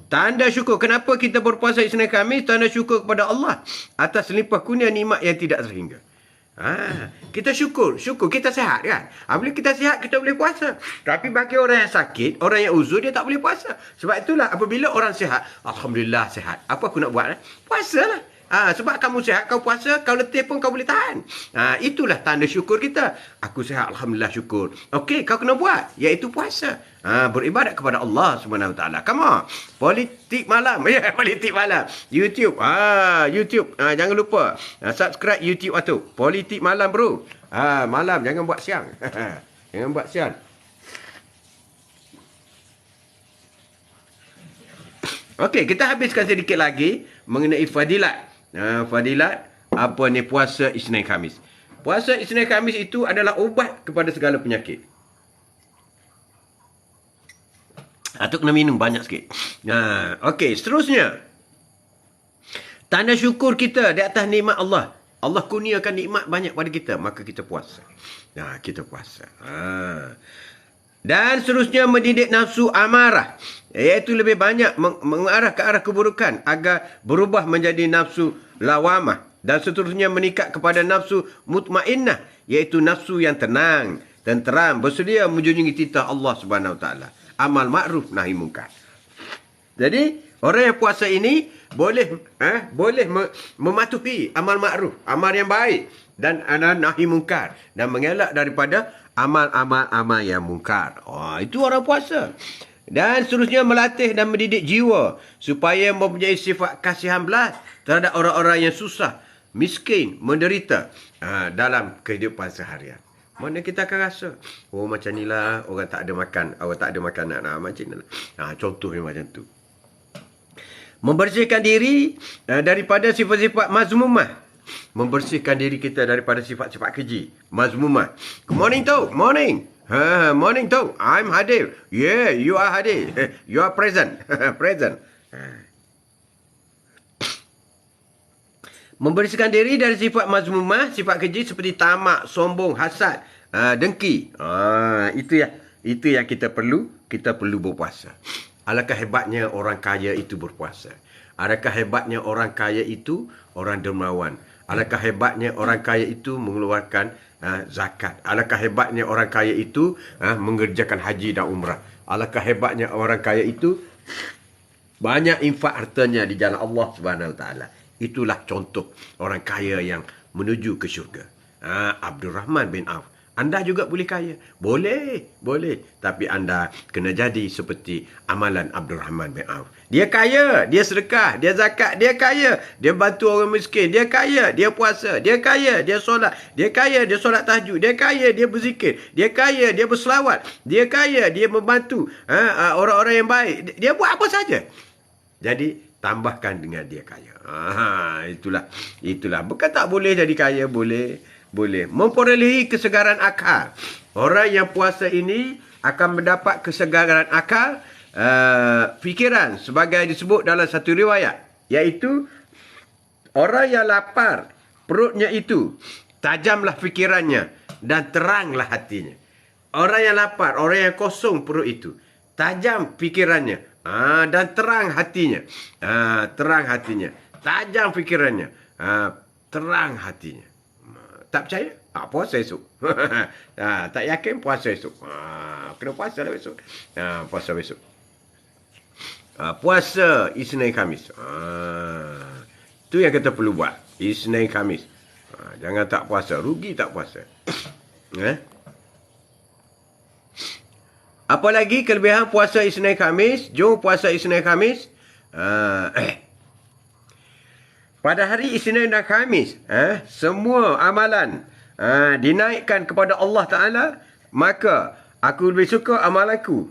Tanda syukur. Kenapa kita berpuasa Isnin Khamis? Tanda syukur kepada Allah atas limpah kurnia nikmat yang tidak terhingga. Kita syukur kita sihat kan. Bila kita sihat kita boleh puasa. Tapi bagi orang yang sakit, orang yang uzur, dia tak boleh puasa. Sebab itulah apabila orang sihat, alhamdulillah sihat, apa aku nak buat? Puasalah. Sebab kamu sihat, kau puasa, kau letih pun kau boleh tahan. Itulah tanda syukur kita. Aku sihat, alhamdulillah, syukur. Okey, kau kena buat, iaitu puasa. Beribadat kepada Allah Subhanahu Wa Taala. Come on. Politik malam. Ya, politik malam. YouTube. YouTube. Jangan lupa subscribe YouTube tu. Politik malam, bro. Malam, jangan buat siang. Jangan buat siang. Okey, kita habiskan sedikit lagi mengenai fadilat. Fadilat apa ni puasa Isnin Khamis. Puasa Isnin Khamis itu adalah ubat kepada segala penyakit. Atuk kena minum banyak sikit. Okey, seterusnya. Tanda syukur kita di atas nikmat Allah. Allah kurniakan nikmat banyak pada kita, maka kita puasa. Kita puasa. Dan seterusnya mendidik nafsu amarah, iaitu lebih banyak mengarah ke arah keburukan agar berubah menjadi nafsu lawamah. Dan seterusnya meningkat kepada nafsu mutmainnah, iaitu nafsu yang tenang, tenteram, bersedia menjunjungi titah Allah Subhanahu Wa Taala. Amal ma'ruf nahi mungkar. Jadi orang yang puasa ini boleh mematuhi amal ma'ruf, amal yang baik, dan nahi mungkar, dan mengelak daripada amal-amal yang mungkar. Itu orang puasa. Dan seterusnya melatih dan mendidik jiwa supaya mempunyai sifat kasihan belas terhadap orang-orang yang susah, miskin, menderita dalam kehidupan seharian. Mana kita akan rasa, macam ni lah, orang tak ada makan, orang tak ada makanan. Macam ni lah. Contohnya macam tu. Membersihkan diri daripada sifat-sifat mazmumah. Membersihkan diri kita daripada sifat-sifat keji, mazmumah. Good morning, Tok. Morning. Morning, Tok. I'm Hadir. Yeah, you are Hadir. You are present. Present. Membersihkan diri dari sifat mazmumah, sifat keji seperti tamak, sombong, hasad, dengki. Itu yang kita perlu berpuasa. Alangkah hebatnya orang kaya itu berpuasa. Alangkah hebatnya orang kaya itu orang dermawan. Alangkah hebatnya orang kaya itu mengeluarkan zakat. Alangkah hebatnya orang kaya itu mengerjakan haji dan umrah. Alangkah hebatnya orang kaya itu banyak infak hartanya di jalan Allah Subhanahu Wa Taala. Itulah contoh orang kaya yang menuju ke syurga. Abdul Rahman bin Auf. Anda juga boleh kaya. Boleh. Tapi anda kena jadi seperti amalan Abdul Rahman bin Auf. Dia kaya, dia sedekah, dia zakat, dia kaya. Dia bantu orang miskin, dia kaya, dia puasa, dia kaya, dia solat. Dia kaya, dia solat tahajud. Dia kaya, dia berzikir. Dia kaya, dia berselawat. Dia kaya, dia membantu orang-orang yang baik. Dia buat apa saja. Jadi tambahkan dengan dia kaya. Itulah. Bukan tak boleh jadi kaya, boleh. Memperolehi kesegaran akal. Orang yang puasa ini akan mendapat kesegaran akal, fikiran, sebagai disebut dalam satu riwayat, iaitu orang yang lapar perutnya itu tajamlah fikirannya dan teranglah hatinya. Orang yang lapar, orang yang kosong perut itu, tajam fikirannya dan terang hatinya. Terang hatinya. Tajam fikirannya. Terang hatinya. Tak percaya? Puasa esok. Tak yakin? Puasa esok. Kena puasa lah besok. Puasa besok. Puasa Isnin Khamis. Itu yang kita perlu buat. Isnin Khamis. Jangan tak puasa. Rugi tak puasa. Apa lagi kelebihan puasa Isnin Khamis? Jom puasa Isnin Khamis. Pada hari Isnin dan Khamis, semua amalan dinaikkan kepada Allah Ta'ala, maka aku lebih suka amalanku.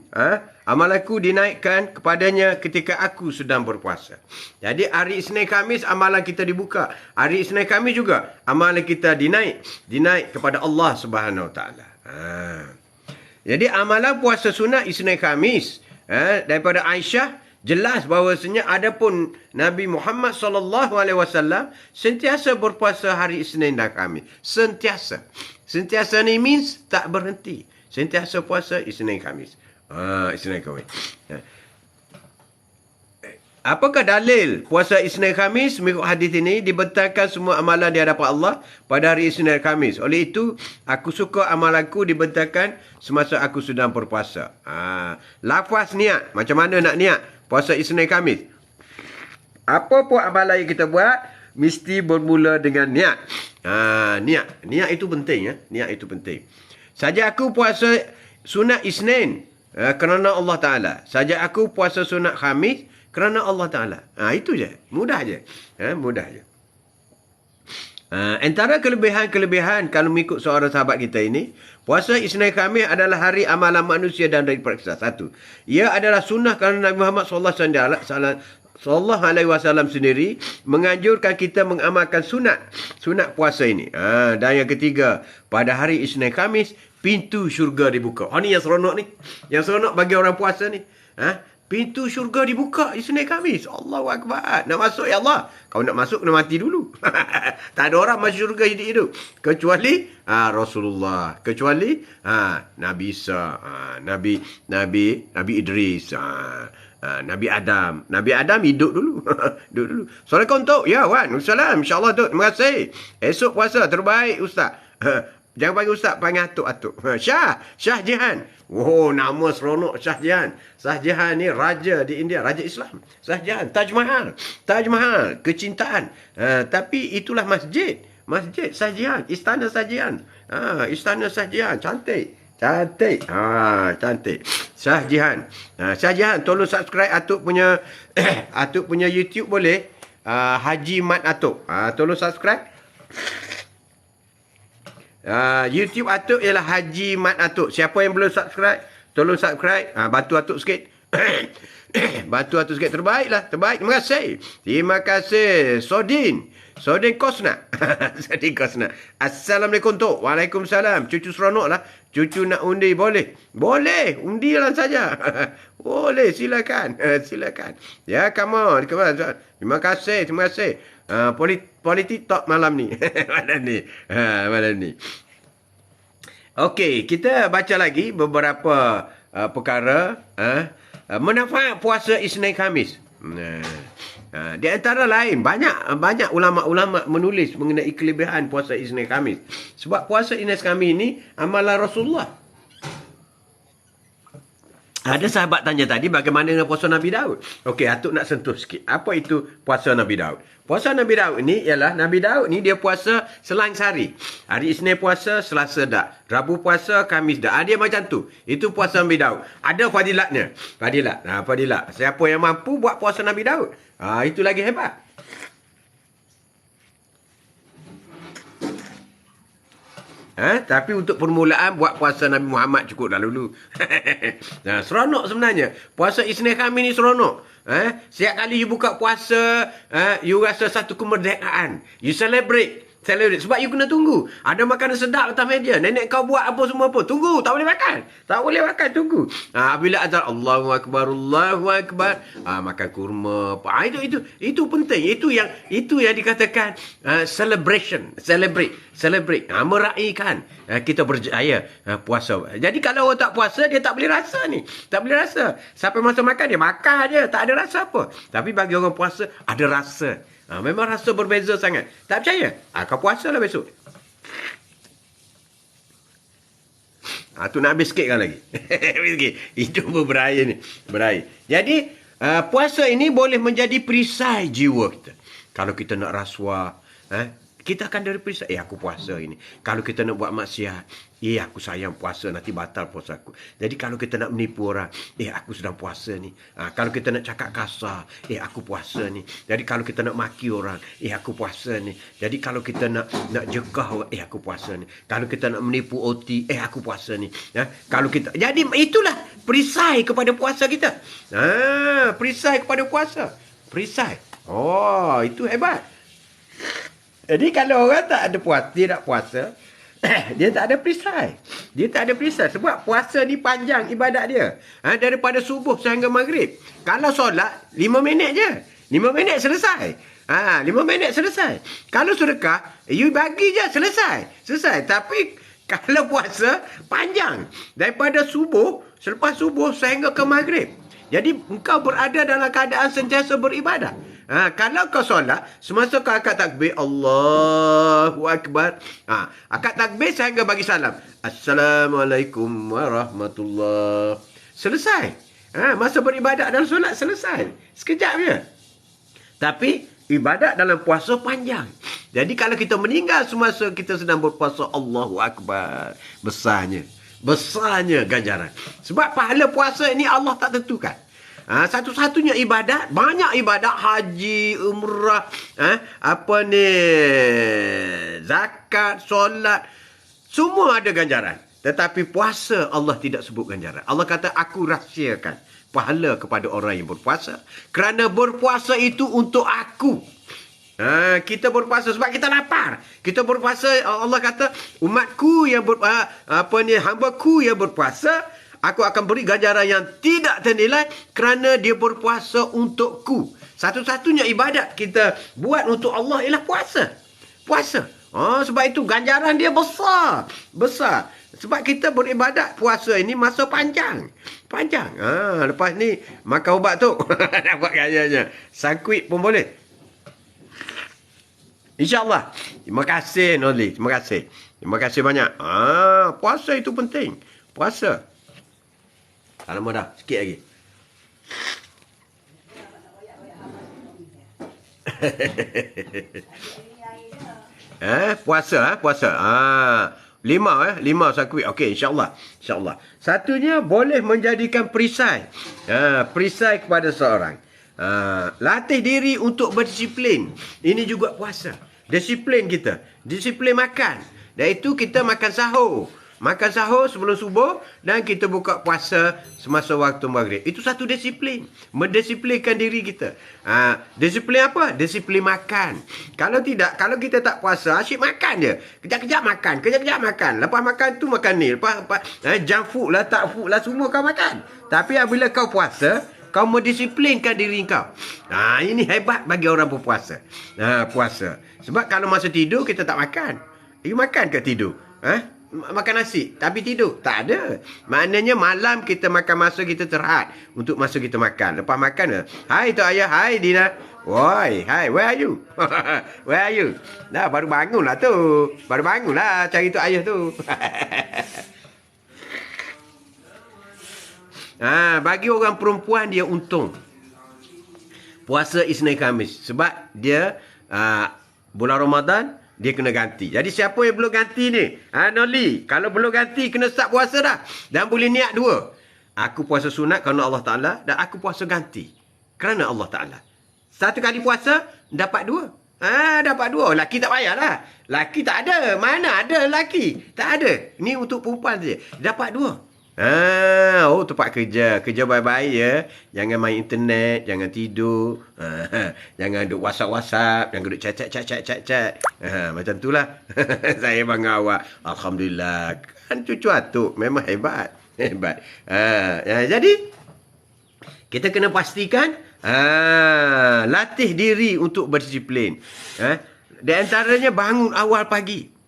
Amalanku dinaikkan kepadanya ketika aku sedang berpuasa. Jadi hari Isnin Khamis amalan kita dibuka. Hari Isnin Khamis juga amalan kita dinaik kepada Allah Subhanahu Wa Ta'ala. Jadi amalan puasa sunat Isnin Khamis daripada Aisyah jelas bahawasanya adapun Nabi Muhammad sallallahu alaihi wasallam sentiasa berpuasa hari Isnin dan Khamis. Sentiasa. Sentiasa ni means tak berhenti. Sentiasa puasa Isnin Khamis. Isnin Khamis. Apakah dalil puasa Isnin Khamis? Mengikut hadis ini dibentangkan semua amalan di hadapan Allah pada hari Isnin dan Khamis. Oleh itu, aku suka amalanku dibentangkan semasa aku sedang berpuasa. Lafaz niat. Macam mana nak niat puasa Isnin Khamis? Apa pun amalan yang kita buat mesti bermula dengan niat. Niat itu penting. Niat itu penting. Saja aku puasa sunat Isnin kerana Allah Ta'ala. Saja aku puasa sunat Khamis kerana Allah Ta'ala. Itu je. Mudah je. Mudah je. Antara kelebihan-kelebihan kalau mengikut seorang sahabat kita ini, puasa Isnin Khamis adalah hari amalan manusia dan dari periksa. Satu. Ia adalah sunnah kerana Nabi Muhammad sallallahu alaihi wasallam sendiri menganjurkan kita mengamalkan sunat puasa ini. Dan yang ketiga, pada hari Isnin Khamis pintu syurga dibuka. Ni yang seronok ni. Yang seronok bagi orang puasa ni. Pintu syurga dibuka Isnin Khamis. Allahu Akbar. Nak masuk ya Allah. Kau nak masuk kena mati dulu. Tak ada orang masuk syurga hidup. Kecuali Rasulullah. Kecuali Nabi Isa. Nabi Idris. Nabi Adam. Nabi Adam hidup dulu. Hidup dulu. Assalamualaikum Tok. Ya Wan. Assalamualaikum. InsyaAllah Tok. Terima kasih. Esok puasa. Terbaik Ustaz. Jangan panggil Ustaz. Panggil Atuk. Shah Jihan. Oh, nama seronok Shah Jihan. Shah Jihan ni raja di India. Raja Islam. Shah Jihan. Taj Mahal. Kecintaan. Tapi itulah masjid. Masjid Shah Jihan. Istana Shah Jihan. Istana Shah Jihan. Cantik. Cantik. Shah Jihan. Shah Jihan, tolong subscribe Atuk punya Atuk punya YouTube boleh? Haji Mat Atuk. Tolong subscribe. YouTube Atuk ialah Haji Mat Atuk. Siapa yang belum subscribe, tolong subscribe. Bantu Atuk sikit. Bantu Atuk sikit. Terbaiklah. Terbaik. Terima kasih. Terima kasih. Sodin Kosna. Sodin Kosna. Assalamualaikum Tok. Waalaikumsalam. Cucu seronok lah. Cucu nak undi boleh? Boleh. Undilah saja. Boleh. Silakan. Silakan. Ya, come on. Terima kasih. Terima kasih. Politik talk malam ni. Malam ni. Okey, kita baca lagi beberapa perkara manfaat puasa Isnin Khamis. Di antara lain banyak ulama-ulama menulis mengenai kelebihan puasa Isnin Khamis. Sebab puasa Isnin Khamis ini amalan Rasulullah. Ada sahabat tanya tadi bagaimana dengan puasa Nabi Daud. Okey, Atuk nak sentuh sikit. Apa itu puasa Nabi Daud? Puasa Nabi Daud ni ialah Nabi Daud ni dia puasa selang sehari. Hari Isnin puasa, Selasa tak. Rabu puasa, Khamis tak. Dia macam tu. Itu puasa Nabi Daud. Ada fadilatnya. Fadilat. Siapa yang mampu buat puasa Nabi Daud? Itu lagi hebat. Tapi untuk permulaan buat puasa Nabi Muhammad cukup dah dulu. Seronok sebenarnya. Puasa Isnin Khamis ni seronok. Setiap kali you buka puasa, you rasa satu kemerdekaan. You celebrate. Sebab you kena tunggu. Ada makanan sedap atas meja. Nenek kau buat apa semua apa. Tunggu. Tak boleh makan. Tak boleh makan. Tunggu. Bila azan Allahu Akbar. Makan kurma. Itu penting. Itu yang dikatakan celebration. Celebrate. Meraihkan kita berjaya puasa. Jadi kalau orang tak puasa, dia tak boleh rasa ni. Tak boleh rasa. Sampai masa makan, dia makan je. Tak ada rasa apa. Tapi bagi orang puasa, ada rasa. Memang rasa berbeza sangat. Tak percaya? Kau puasa lah besok. Tu nak habis sikit kan lagi. Itu pun berair ni. Berair. Jadi, puasa ini boleh menjadi perisai jiwa kita. Kalau kita nak rasuah, kita akan dari perisai. Aku puasa ini. Kalau kita nak buat maksiat, aku sayang puasa, nanti batal puasa aku. Jadi kalau kita nak menipu orang, aku sedang puasa ni. Kalau kita nak cakap kasar, aku puasa ni. Jadi kalau kita nak maki orang, aku puasa ni. Jadi kalau kita nak jekah orang, aku puasa ni. Kalau kita nak menipu OT, aku puasa ni. Kalau kita, jadi itulah perisai kepada puasa kita. Perisai kepada puasa. Perisai. Oh, itu hebat. Jadi kalau orang tak ada puasa, dia tak puasa, dia tak ada perisai. Dia tak ada perisai. Sebab puasa ni panjang ibadat dia. Daripada subuh sehingga maghrib. Kalau solat, 5 minit je. 5 minit selesai. 5 minit selesai. Kalau sedekah, you bagi je selesai. Tapi kalau puasa, panjang. Daripada subuh, selepas subuh sehingga ke maghrib. Jadi engkau berada dalam keadaan sentiasa beribadah. Kalau kau solat, semasa kau akad takbir, Allahu Akbar. Akad takbir sehingga bagi salam. Assalamualaikum warahmatullahi. Selesai. Masa beribadat dalam solat selesai. Sekejap je. Tapi ibadat dalam puasa panjang. Jadi kalau kita meninggal semasa kita sedang berpuasa, Allahu Akbar. Besarnya ganjaran. Sebab pahala puasa ini Allah tak tentukan. Satu-satunya ibadat, banyak ibadat, haji, umrah, zakat, solat, semua ada ganjaran. Tetapi puasa Allah tidak sebut ganjaran. Allah kata, aku rahsiakan pahala kepada orang yang berpuasa. Kerana berpuasa itu untuk aku. Kita berpuasa sebab kita lapar. Kita berpuasa, Allah kata, umatku yang hambaku yang berpuasa, aku akan beri ganjaran yang tidak ternilai kerana dia berpuasa untukku. Satu-satunya ibadat kita buat untuk Allah ialah puasa. Puasa. Sebab itu ganjaran dia besar. Sebab kita beribadat puasa ini masa panjang. Lepas ni makan ubat tu. Dapat ganjarannya. Sangkuit pun boleh. InsyaAllah. Terima kasih, Noli. Terima kasih banyak. Puasa itu penting. Puasa. Alamak dah. Sikit lagi. Puasa. 5 sakuit. Okey, insyaAllah. Satunya boleh menjadikan perisai. Perisai kepada seorang. Latih diri untuk berdisiplin. Ini juga puasa. Disiplin kita. Disiplin makan. Dan itu kita makan sahur. Makan sahur sebelum subuh. Dan kita buka puasa semasa waktu maghrib. Itu satu disiplin. Mendisiplinkan diri kita. Disiplin apa? Disiplin makan. Kalau tidak, kalau kita tak puasa, asyik makan je. Kejap-kejap makan. Lepas makan tu makan ni. Lepas junk food lah, tak food lah, semua kau makan. Tapi apabila kau puasa, kau mendisiplinkan diri kau. Ini hebat bagi orang berpuasa. Puasa. Sebab kalau masa tidur, kita tak makan. You makan ke tidur? Makan nasi, tapi tidur? Tak ada. Maknanya malam kita makan masa kita terhad. Untuk masa kita makan. Lepas makan, hai Tok Ayah, hai Dina. Woi, hai, where are you? Where are you? Dah, baru bangun lah tu. Baru bangun lah cari Tok Ayah tu. Bagi orang perempuan dia untung puasa Isnin Khamis sebab dia bulan Ramadan dia kena ganti. Jadi siapa yang belum ganti ni? Noli, kalau belum ganti kena start puasa dah. Dan boleh niat 2. Aku puasa sunat kerana Allah Ta'ala dan aku puasa ganti kerana Allah Ta'ala. Satu kali puasa dapat 2. Dapat 2. Laki tak payahlah. Laki tak ada. Mana ada laki? Tak ada. Ni untuk perempuan saja. Dapat 2. Tempat kerja. Kerja baik-baik ya. Jangan main internet. Jangan tidur. Jangan duduk WhatsApp. Jangan duduk chat. Macam itulah. Saya bangga awak. Alhamdulillah. Kan cucu atuk. Memang hebat. Jadi, kita kena pastikan latih diri untuk berdisiplin. Di antaranya bangun awal pagi.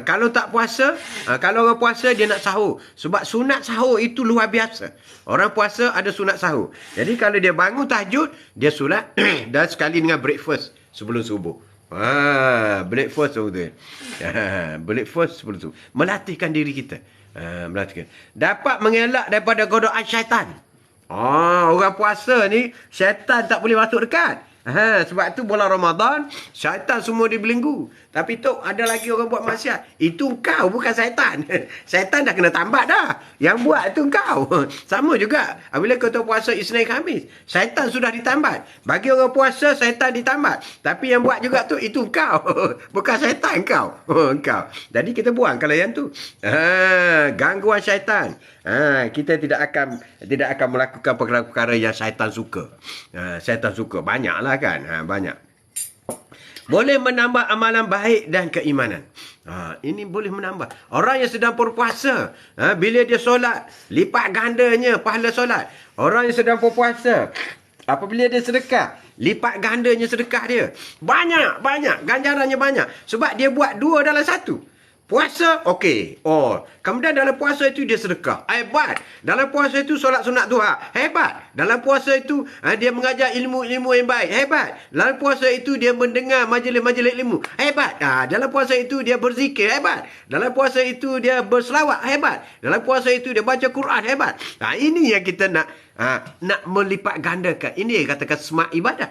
Kalau tak puasa, kalau orang puasa dia nak sahur. Sebab sunat sahur itu luar biasa. Orang puasa ada sunat sahur. Jadi kalau dia bangun tahajud, dia solat dan sekali dengan breakfast sebelum subuh. Breakfast sebelum subuh. Melatihkan diri kita. Melatihkan. Dapat mengelak daripada godaan syaitan. Orang puasa ni, syaitan tak boleh masuk dekat. Sebab tu bulan Ramadan, syaitan semua dibelenggu. Tapi tu ada lagi orang buat maksiat. Itu kau, bukan syaitan. Syaitan dah kena tambat dah. Yang buat tu kau. Sama juga. Apabila kau tahu puasa Isnin Khamis, syaitan sudah ditambat. Bagi orang puasa, syaitan ditambat. Tapi yang buat juga tu, itu kau. Bukan syaitan kau. Kau. Jadi kita buang kalau yang tu. Gangguan syaitan. Kita tidak akan melakukan perkara-perkara yang syaitan suka. Syaitan suka. Banyaklah kan. Banyak. Boleh menambah amalan baik dan keimanan. Ini boleh menambah. Orang yang sedang berpuasa, bila dia solat, lipat gandanya pahala solat. Orang yang sedang berpuasa, apabila dia sedekah, lipat gandanya sedekah dia. Banyak. Ganjarannya banyak. Sebab dia buat dua dalam satu. Puasa, okey. Kemudian dalam puasa itu dia sedekah. Hebat. Dalam puasa itu solat sunat duha. Hebat. Dalam puasa itu dia mengajar ilmu-ilmu yang baik. Hebat. Dalam puasa itu dia mendengar majlis-majlis ilmu. Hebat. Dalam puasa itu dia berzikir. Hebat. Dalam puasa itu dia berselawat. Hebat. Dalam puasa itu dia baca Quran. Hebat. Ini yang kita nak melipat gandakan. Ini yang katakan semak ibadah.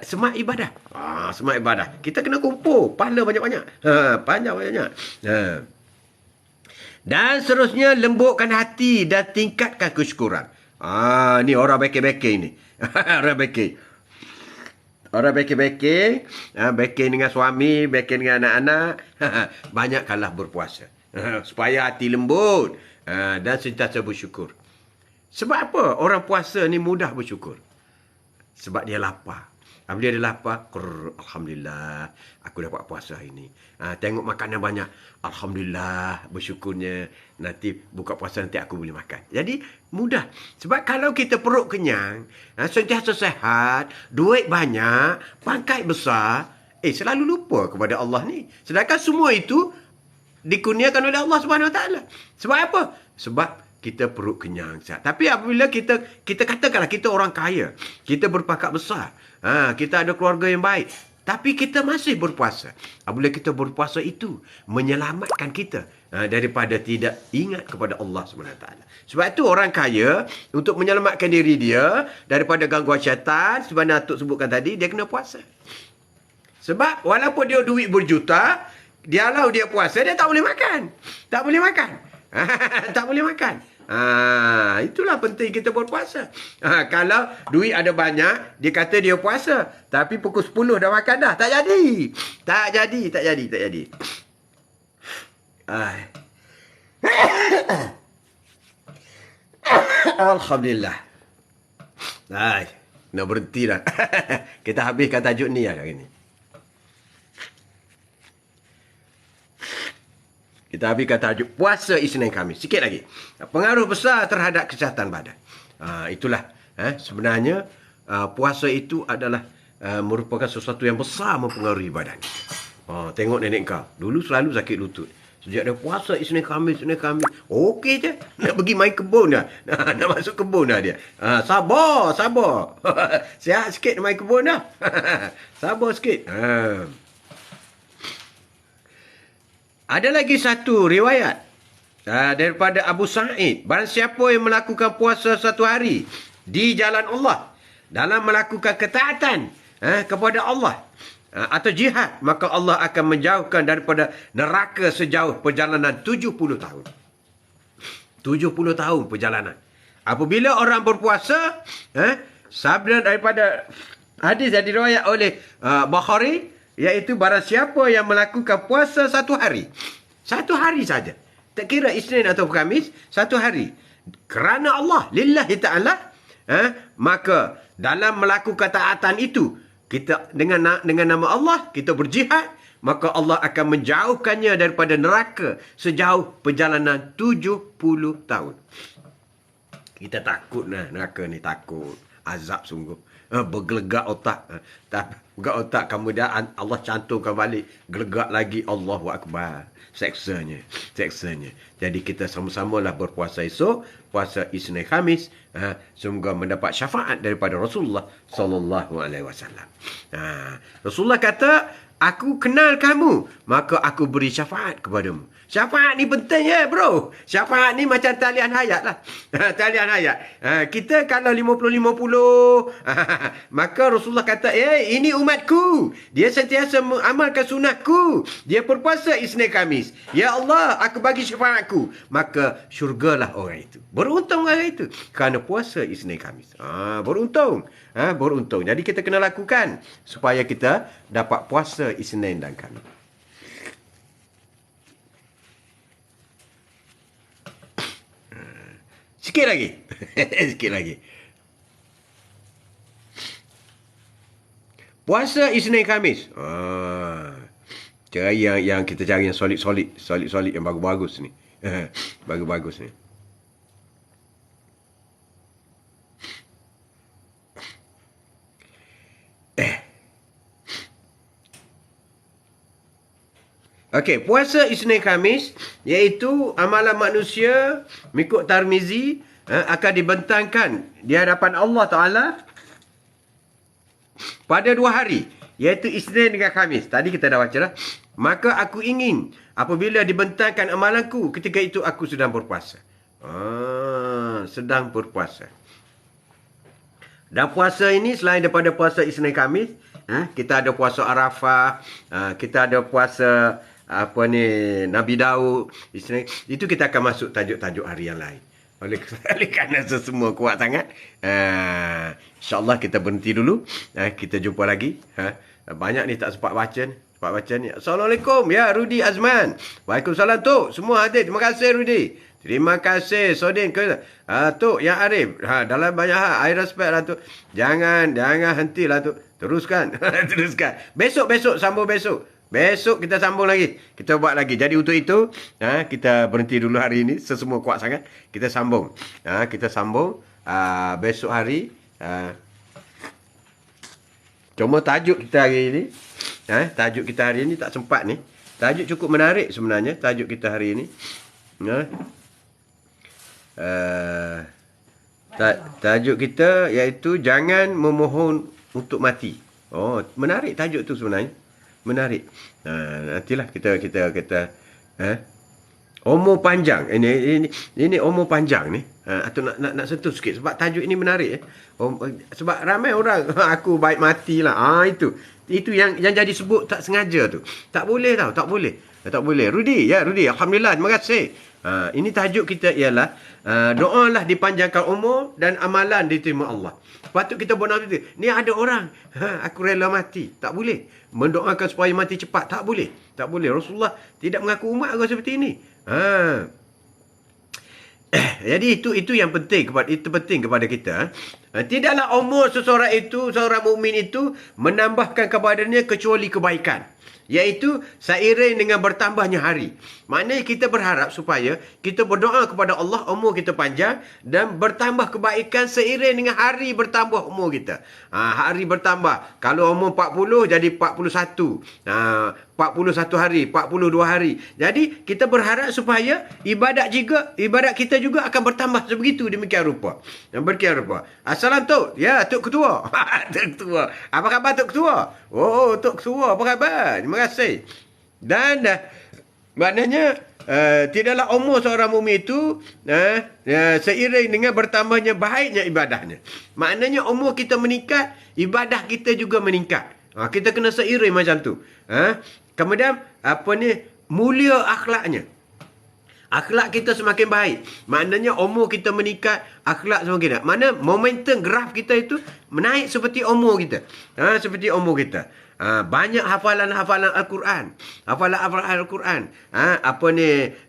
Semak ibadah. Semak ibadah. Kita kena kumpul pahala banyak-banyak. Banyak-banyak. Dan seterusnya lembutkan hati dan tingkatkan kesyukuran. Ni orang beke-beke ni. Orang beke. Orang beke-beke. Beke dengan suami, beke dengan anak-anak. Banyakkanlah berpuasa. Supaya hati lembut. Dan sentiasa bersyukur. Sebab apa orang puasa ni mudah bersyukur? Sebab dia lapar. Apabila dia lapar, Alhamdulillah, aku dapat puasa hari ni. Tengok makanan banyak. Alhamdulillah, bersyukurnya. Nanti buka puasa nanti aku boleh makan. Jadi, mudah. Sebab kalau kita perut kenyang, sentiasa sehat, duit banyak, pangkat besar, selalu lupa kepada Allah ni. Sedangkan semua itu dikurniakan oleh Allah SWT. Sebab apa? Sebab kita perut kenyang. Tapi apabila kita katakanlah kita orang kaya, kita berpangkat besar, kita ada keluarga yang baik, tapi kita masih berpuasa. Apabila kita berpuasa itu menyelamatkan kita daripada tidak ingat kepada Allah SWT. Sebab itu orang kaya untuk menyelamatkan diri dia daripada gangguan syaitan, sebagaimana Atuk sebutkan tadi, dia kena puasa. Sebab walaupun dia duit berjuta, dialau dia puasa, dia tak boleh makan. Tak boleh makan. Tak boleh makan. Itulah penting kita berpuasa. Kalau duit ada banyak, dia kata dia puasa, tapi pukul 10 dah makan dah. Tak jadi. Tak jadi. Alhamdulillah. Nak berhenti dah. Kita habiskan tajuk ni hari ni. Kita habiskan tajuk puasa Isnin Khamis. Sikit lagi. Pengaruh besar terhadap kesihatan badan. Itulah. Sebenarnya, puasa itu adalah merupakan sesuatu yang besar mempengaruhi badan. Tengok nenek kau. Dulu selalu sakit lutut. Sejak dia puasa Isnin Khamis. Okey je. Nak pergi main kebun dah. Nak masuk kebun dah dia. Sabar. Sihat sikit main kebun dah. Sabar sikit. Ada lagi satu riwayat daripada Abu Sa'id. Barang siapa yang melakukan puasa satu hari di jalan Allah dalam melakukan ketaatan kepada Allah atau jihad, maka Allah akan menjauhkan daripada neraka sejauh perjalanan 70 tahun. 70 tahun perjalanan. Apabila orang berpuasa, sabda daripada hadis yang diriwayat oleh Bukhari, iaitu barang siapa yang melakukan puasa satu hari. Satu hari saja. Tak kira Isnin atau Khamis, satu hari. Kerana Allah, lillahi ta'ala, maka dalam melakukan taatan itu, kita dengan nama Allah, kita berjihad, maka Allah akan menjauhkannya daripada neraka sejauh perjalanan 70 tahun. Kita takut neraka ni, takut. Azab sungguh. Bergelegak otak. Bergelegak otak, kemudian Allah cantumkan balik. Gelegak lagi, Allahu Akbar. Seksanya. Jadi kita sama-samalah berpuasa esok, puasa Isnin Khamis. Semoga mendapat syafaat daripada Rasulullah sallallahu alaihi wasallam. Rasulullah kata, aku kenal kamu, maka aku beri syafaat kepadamu. Syafaat ni penting ya bro. Syafaat ni macam talian hayat lah. Talian hayat. Kita kalau 50-50, maka Rasulullah kata, ini umatku. Dia sentiasa mengamalkan sunnahku. Dia berpuasa Isnin Khamis. Ya Allah, aku bagi syafaatku. Maka syurgalah orang itu. Beruntung orang itu. Kerana puasa Isnin Khamis. Beruntung. Beruntung. Jadi kita kena lakukan supaya kita dapat puasa Isnin dan Khamis. Sikit lagi. Sikit lagi. Puasa Isnin Khamis. Cari yang kita cari yang solid-solid. Solid-solid yang bagus-bagus ni. Bagus-bagus ni. Okey, puasa Isnin Khamis iaitu amalan manusia mengikut Tirmizi akan dibentangkan di hadapan Allah Taala pada 2 hari, iaitu Isnin dengan Khamis. Tadi kita dah baca dah. Maka aku ingin apabila dibentangkan amalanku, ketika itu aku sedang berpuasa. Sedang berpuasa. Dan puasa ini selain daripada puasa Isnin Khamis, kita ada puasa Arafah, kita ada puasa Nabi Daud, itu kita akan masuk tajuk-tajuk hari yang lain. Oleh kerana semua kuat sangat, insyaAllah kita berhenti dulu. Kita jumpa lagi. Banyak ni tak sempat baca ni. Assalamualaikum ya Rudi Azman. Waalaikumsalam Tok. Semua hadir. Terima kasih Rudi. Terima kasih Sodin. Tok yang Arif. Dalam banyak hal I respect lah Tok. Jangan hentilah Tok. Teruskan. Teruskan. Besok sambung besok. Besok kita sambung lagi. Kita buat lagi. Jadi untuk itu, kita berhenti dulu hari ini. Sesemua kuat sangat. Kita sambung. Kita sambung besok hari. Cuma tajuk kita hari ini. Tajuk kita hari ini tak sempat ni. Tajuk cukup menarik sebenarnya. Tajuk kita hari ini. Tajuk kita iaitu jangan memohon untuk mati. Menarik tajuk tu sebenarnya. Menarik. Nantilah kita umur panjang. Ini umur panjang ni. Atau nak sentuh sikit sebab tajuk ini menarik. Sebab ramai orang aku baik matilah. Itu yang jadi sebut tak sengaja tu. Tak boleh tau, tak boleh. Rudi, alhamdulillah, terima kasih. Ini tajuk kita ialah doalah dipanjangkan umur dan amalan diterima Allah. Patut kita buat itu. Ni ada orang, aku rela mati. Tak boleh. Mendoakan supaya mati cepat. Tak boleh. Rasulullah tidak mengaku umat orang seperti ini. Jadi itu yang penting kepada kita. Tidaklah umur seorang mukmin itu menambahkan kepadanya kecuali kebaikan. Iaitu seiring dengan bertambahnya hari. Maknanya kita berharap supaya kita berdoa kepada Allah umur kita panjang dan bertambah kebaikan seiring dengan hari bertambah umur kita. Hari bertambah. Kalau umur 40 jadi 41. 41 hari, 42 hari. Jadi kita berharap supaya ibadat kita juga akan bertambah sebegitu demikian rupa. Assalam Tok. Ya, Tok Ketua. Tok Ketua. Apa khabar Tok Ketua? Tok Ketua, apa khabar? Terima kasih. Dan maknanya tidaklah umur seorang mukmin itu seiring dengan bertambahnya baiknya ibadahnya. Maknanya umur kita meningkat, ibadah kita juga meningkat. Kita kena seiring macam tu. Kemudian mulia akhlaknya. Akhlak kita semakin baik. Maknanya umur kita meningkat, akhlak semakin baik. Mana momentum graf kita itu menaik seperti umur kita. Banyak hafalan-hafalan Al-Quran. Hafalan-hafalan Al-Quran.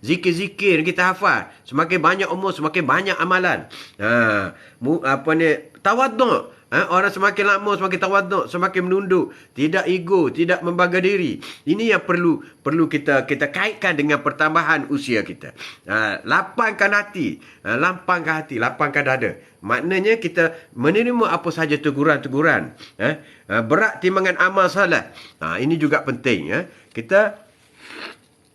Zikir-zikir kita hafal. Semakin banyak umur, semakin banyak amalan. Tawaduk. Orang semakin lama semakin tawaduk, semakin menunduk, tidak ego, tidak membangga diri. Ini yang perlu kita kaitkan dengan pertambahan usia kita. Lapangkan hati, lapangkan dada. Maknanya kita menerima apa sahaja teguran-teguran. Berat timbangan amal salat. Ini juga penting. Kita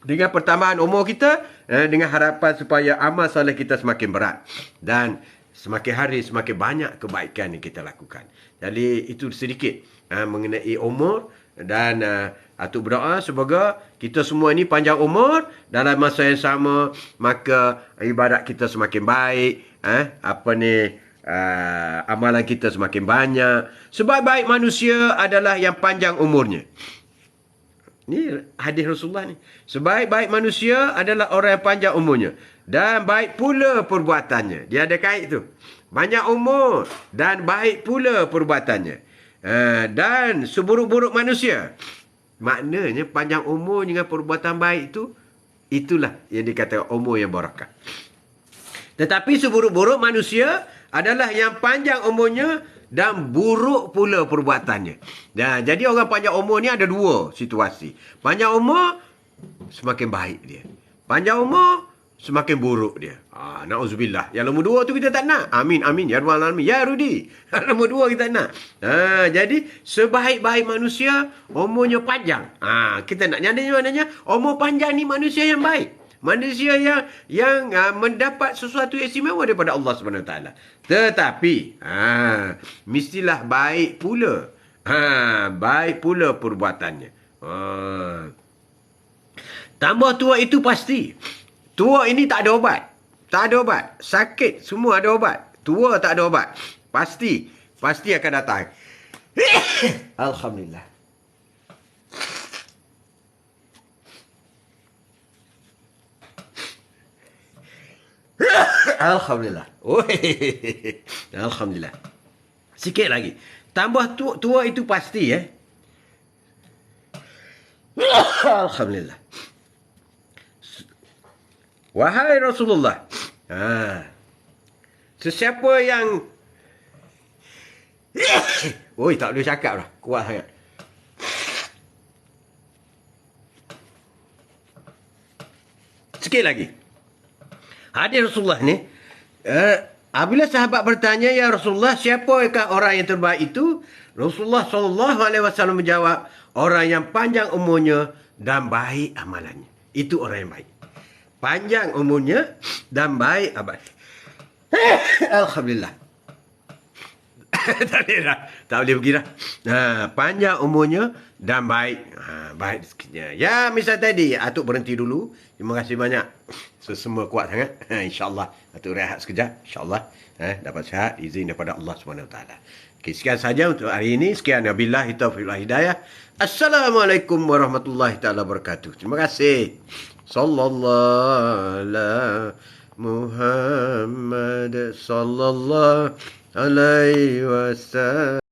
dengan pertambahan umur kita, dengan harapan supaya amal salat kita semakin berat. Dan semakin hari semakin banyak kebaikan yang kita lakukan. Jadi itu sedikit mengenai umur dan Atuk berdoa semoga kita semua ni panjang umur dalam masa yang sama, maka ibadat kita semakin baik, amalan kita semakin banyak. Sebaik-baik manusia adalah yang panjang umurnya. Ni hadis Rasulullah ni. Sebaik-baik manusia adalah orang yang panjang umurnya. Dan baik pula perbuatannya. Dia ada kait tu. Banyak umur dan baik pula perbuatannya. Dan seburuk-buruk manusia. Maknanya panjang umur dengan perbuatan baik tu, itulah yang dikatakan umur yang barakah. Tetapi seburuk-buruk manusia adalah yang panjang umurnya dan buruk pula perbuatannya. Nah, jadi orang panjang umur ni ada dua situasi. Panjang umur, semakin baik dia. Panjang umur, semakin buruk dia. Na'udzubillah. Yang nombor dua tu kita tak nak. Amin, amin. Ya Rabbal Alamin. Ya Rudi. Nombor dua kita nak. Jadi, sebaik-baik manusia, umurnya panjang. Kita nak nyadanya maknanya, umur panjang ni manusia yang baik. Manusia yang mendapat sesuatu yang istimewa daripada Allah SWT. Tetapi, mestilah baik pula. Baik pula perbuatannya. Tambah tua itu pasti. Tua ini tak ada obat. Tak ada obat. Sakit, semua ada obat. Tua tak ada obat. Pasti. Pasti akan datang. Alhamdulillah. Alhamdulillah. Alhamdulillah. Sikit lagi. Tambah tua itu pasti Alhamdulillah. Wahai Rasulullah. Sesiapa yang tak boleh cakap dah. Kuat sangat. Sikit lagi. Hadis Rasulullah ni, apabila sahabat bertanya, ya Rasulullah, siapakah orang yang terbaik itu? Rasulullah SAW menjawab, orang yang panjang umurnya dan baik amalannya. Itu orang yang baik. Panjang umurnya dan baik amalannya. Alhamdulillah. Tak boleh pergi dah. Panjang umurnya dan baik. Baik rezekinya. Ya, misal tadi, Atuk berhenti dulu. Terima kasih banyak. Semua kuat sangat. InsyaAllah. Atuk rehat sekejap. InsyaAllah. Dapat sihat. Izin daripada Allah SWT. Okay, sekian saja untuk hari ini. Sekian. Wabillahi taufiq wal hidayah. Assalamualaikum warahmatullahi taala wabarakatuh. Terima kasih. Sallallahu ala Muhammad sallallahu alaihi wasallam.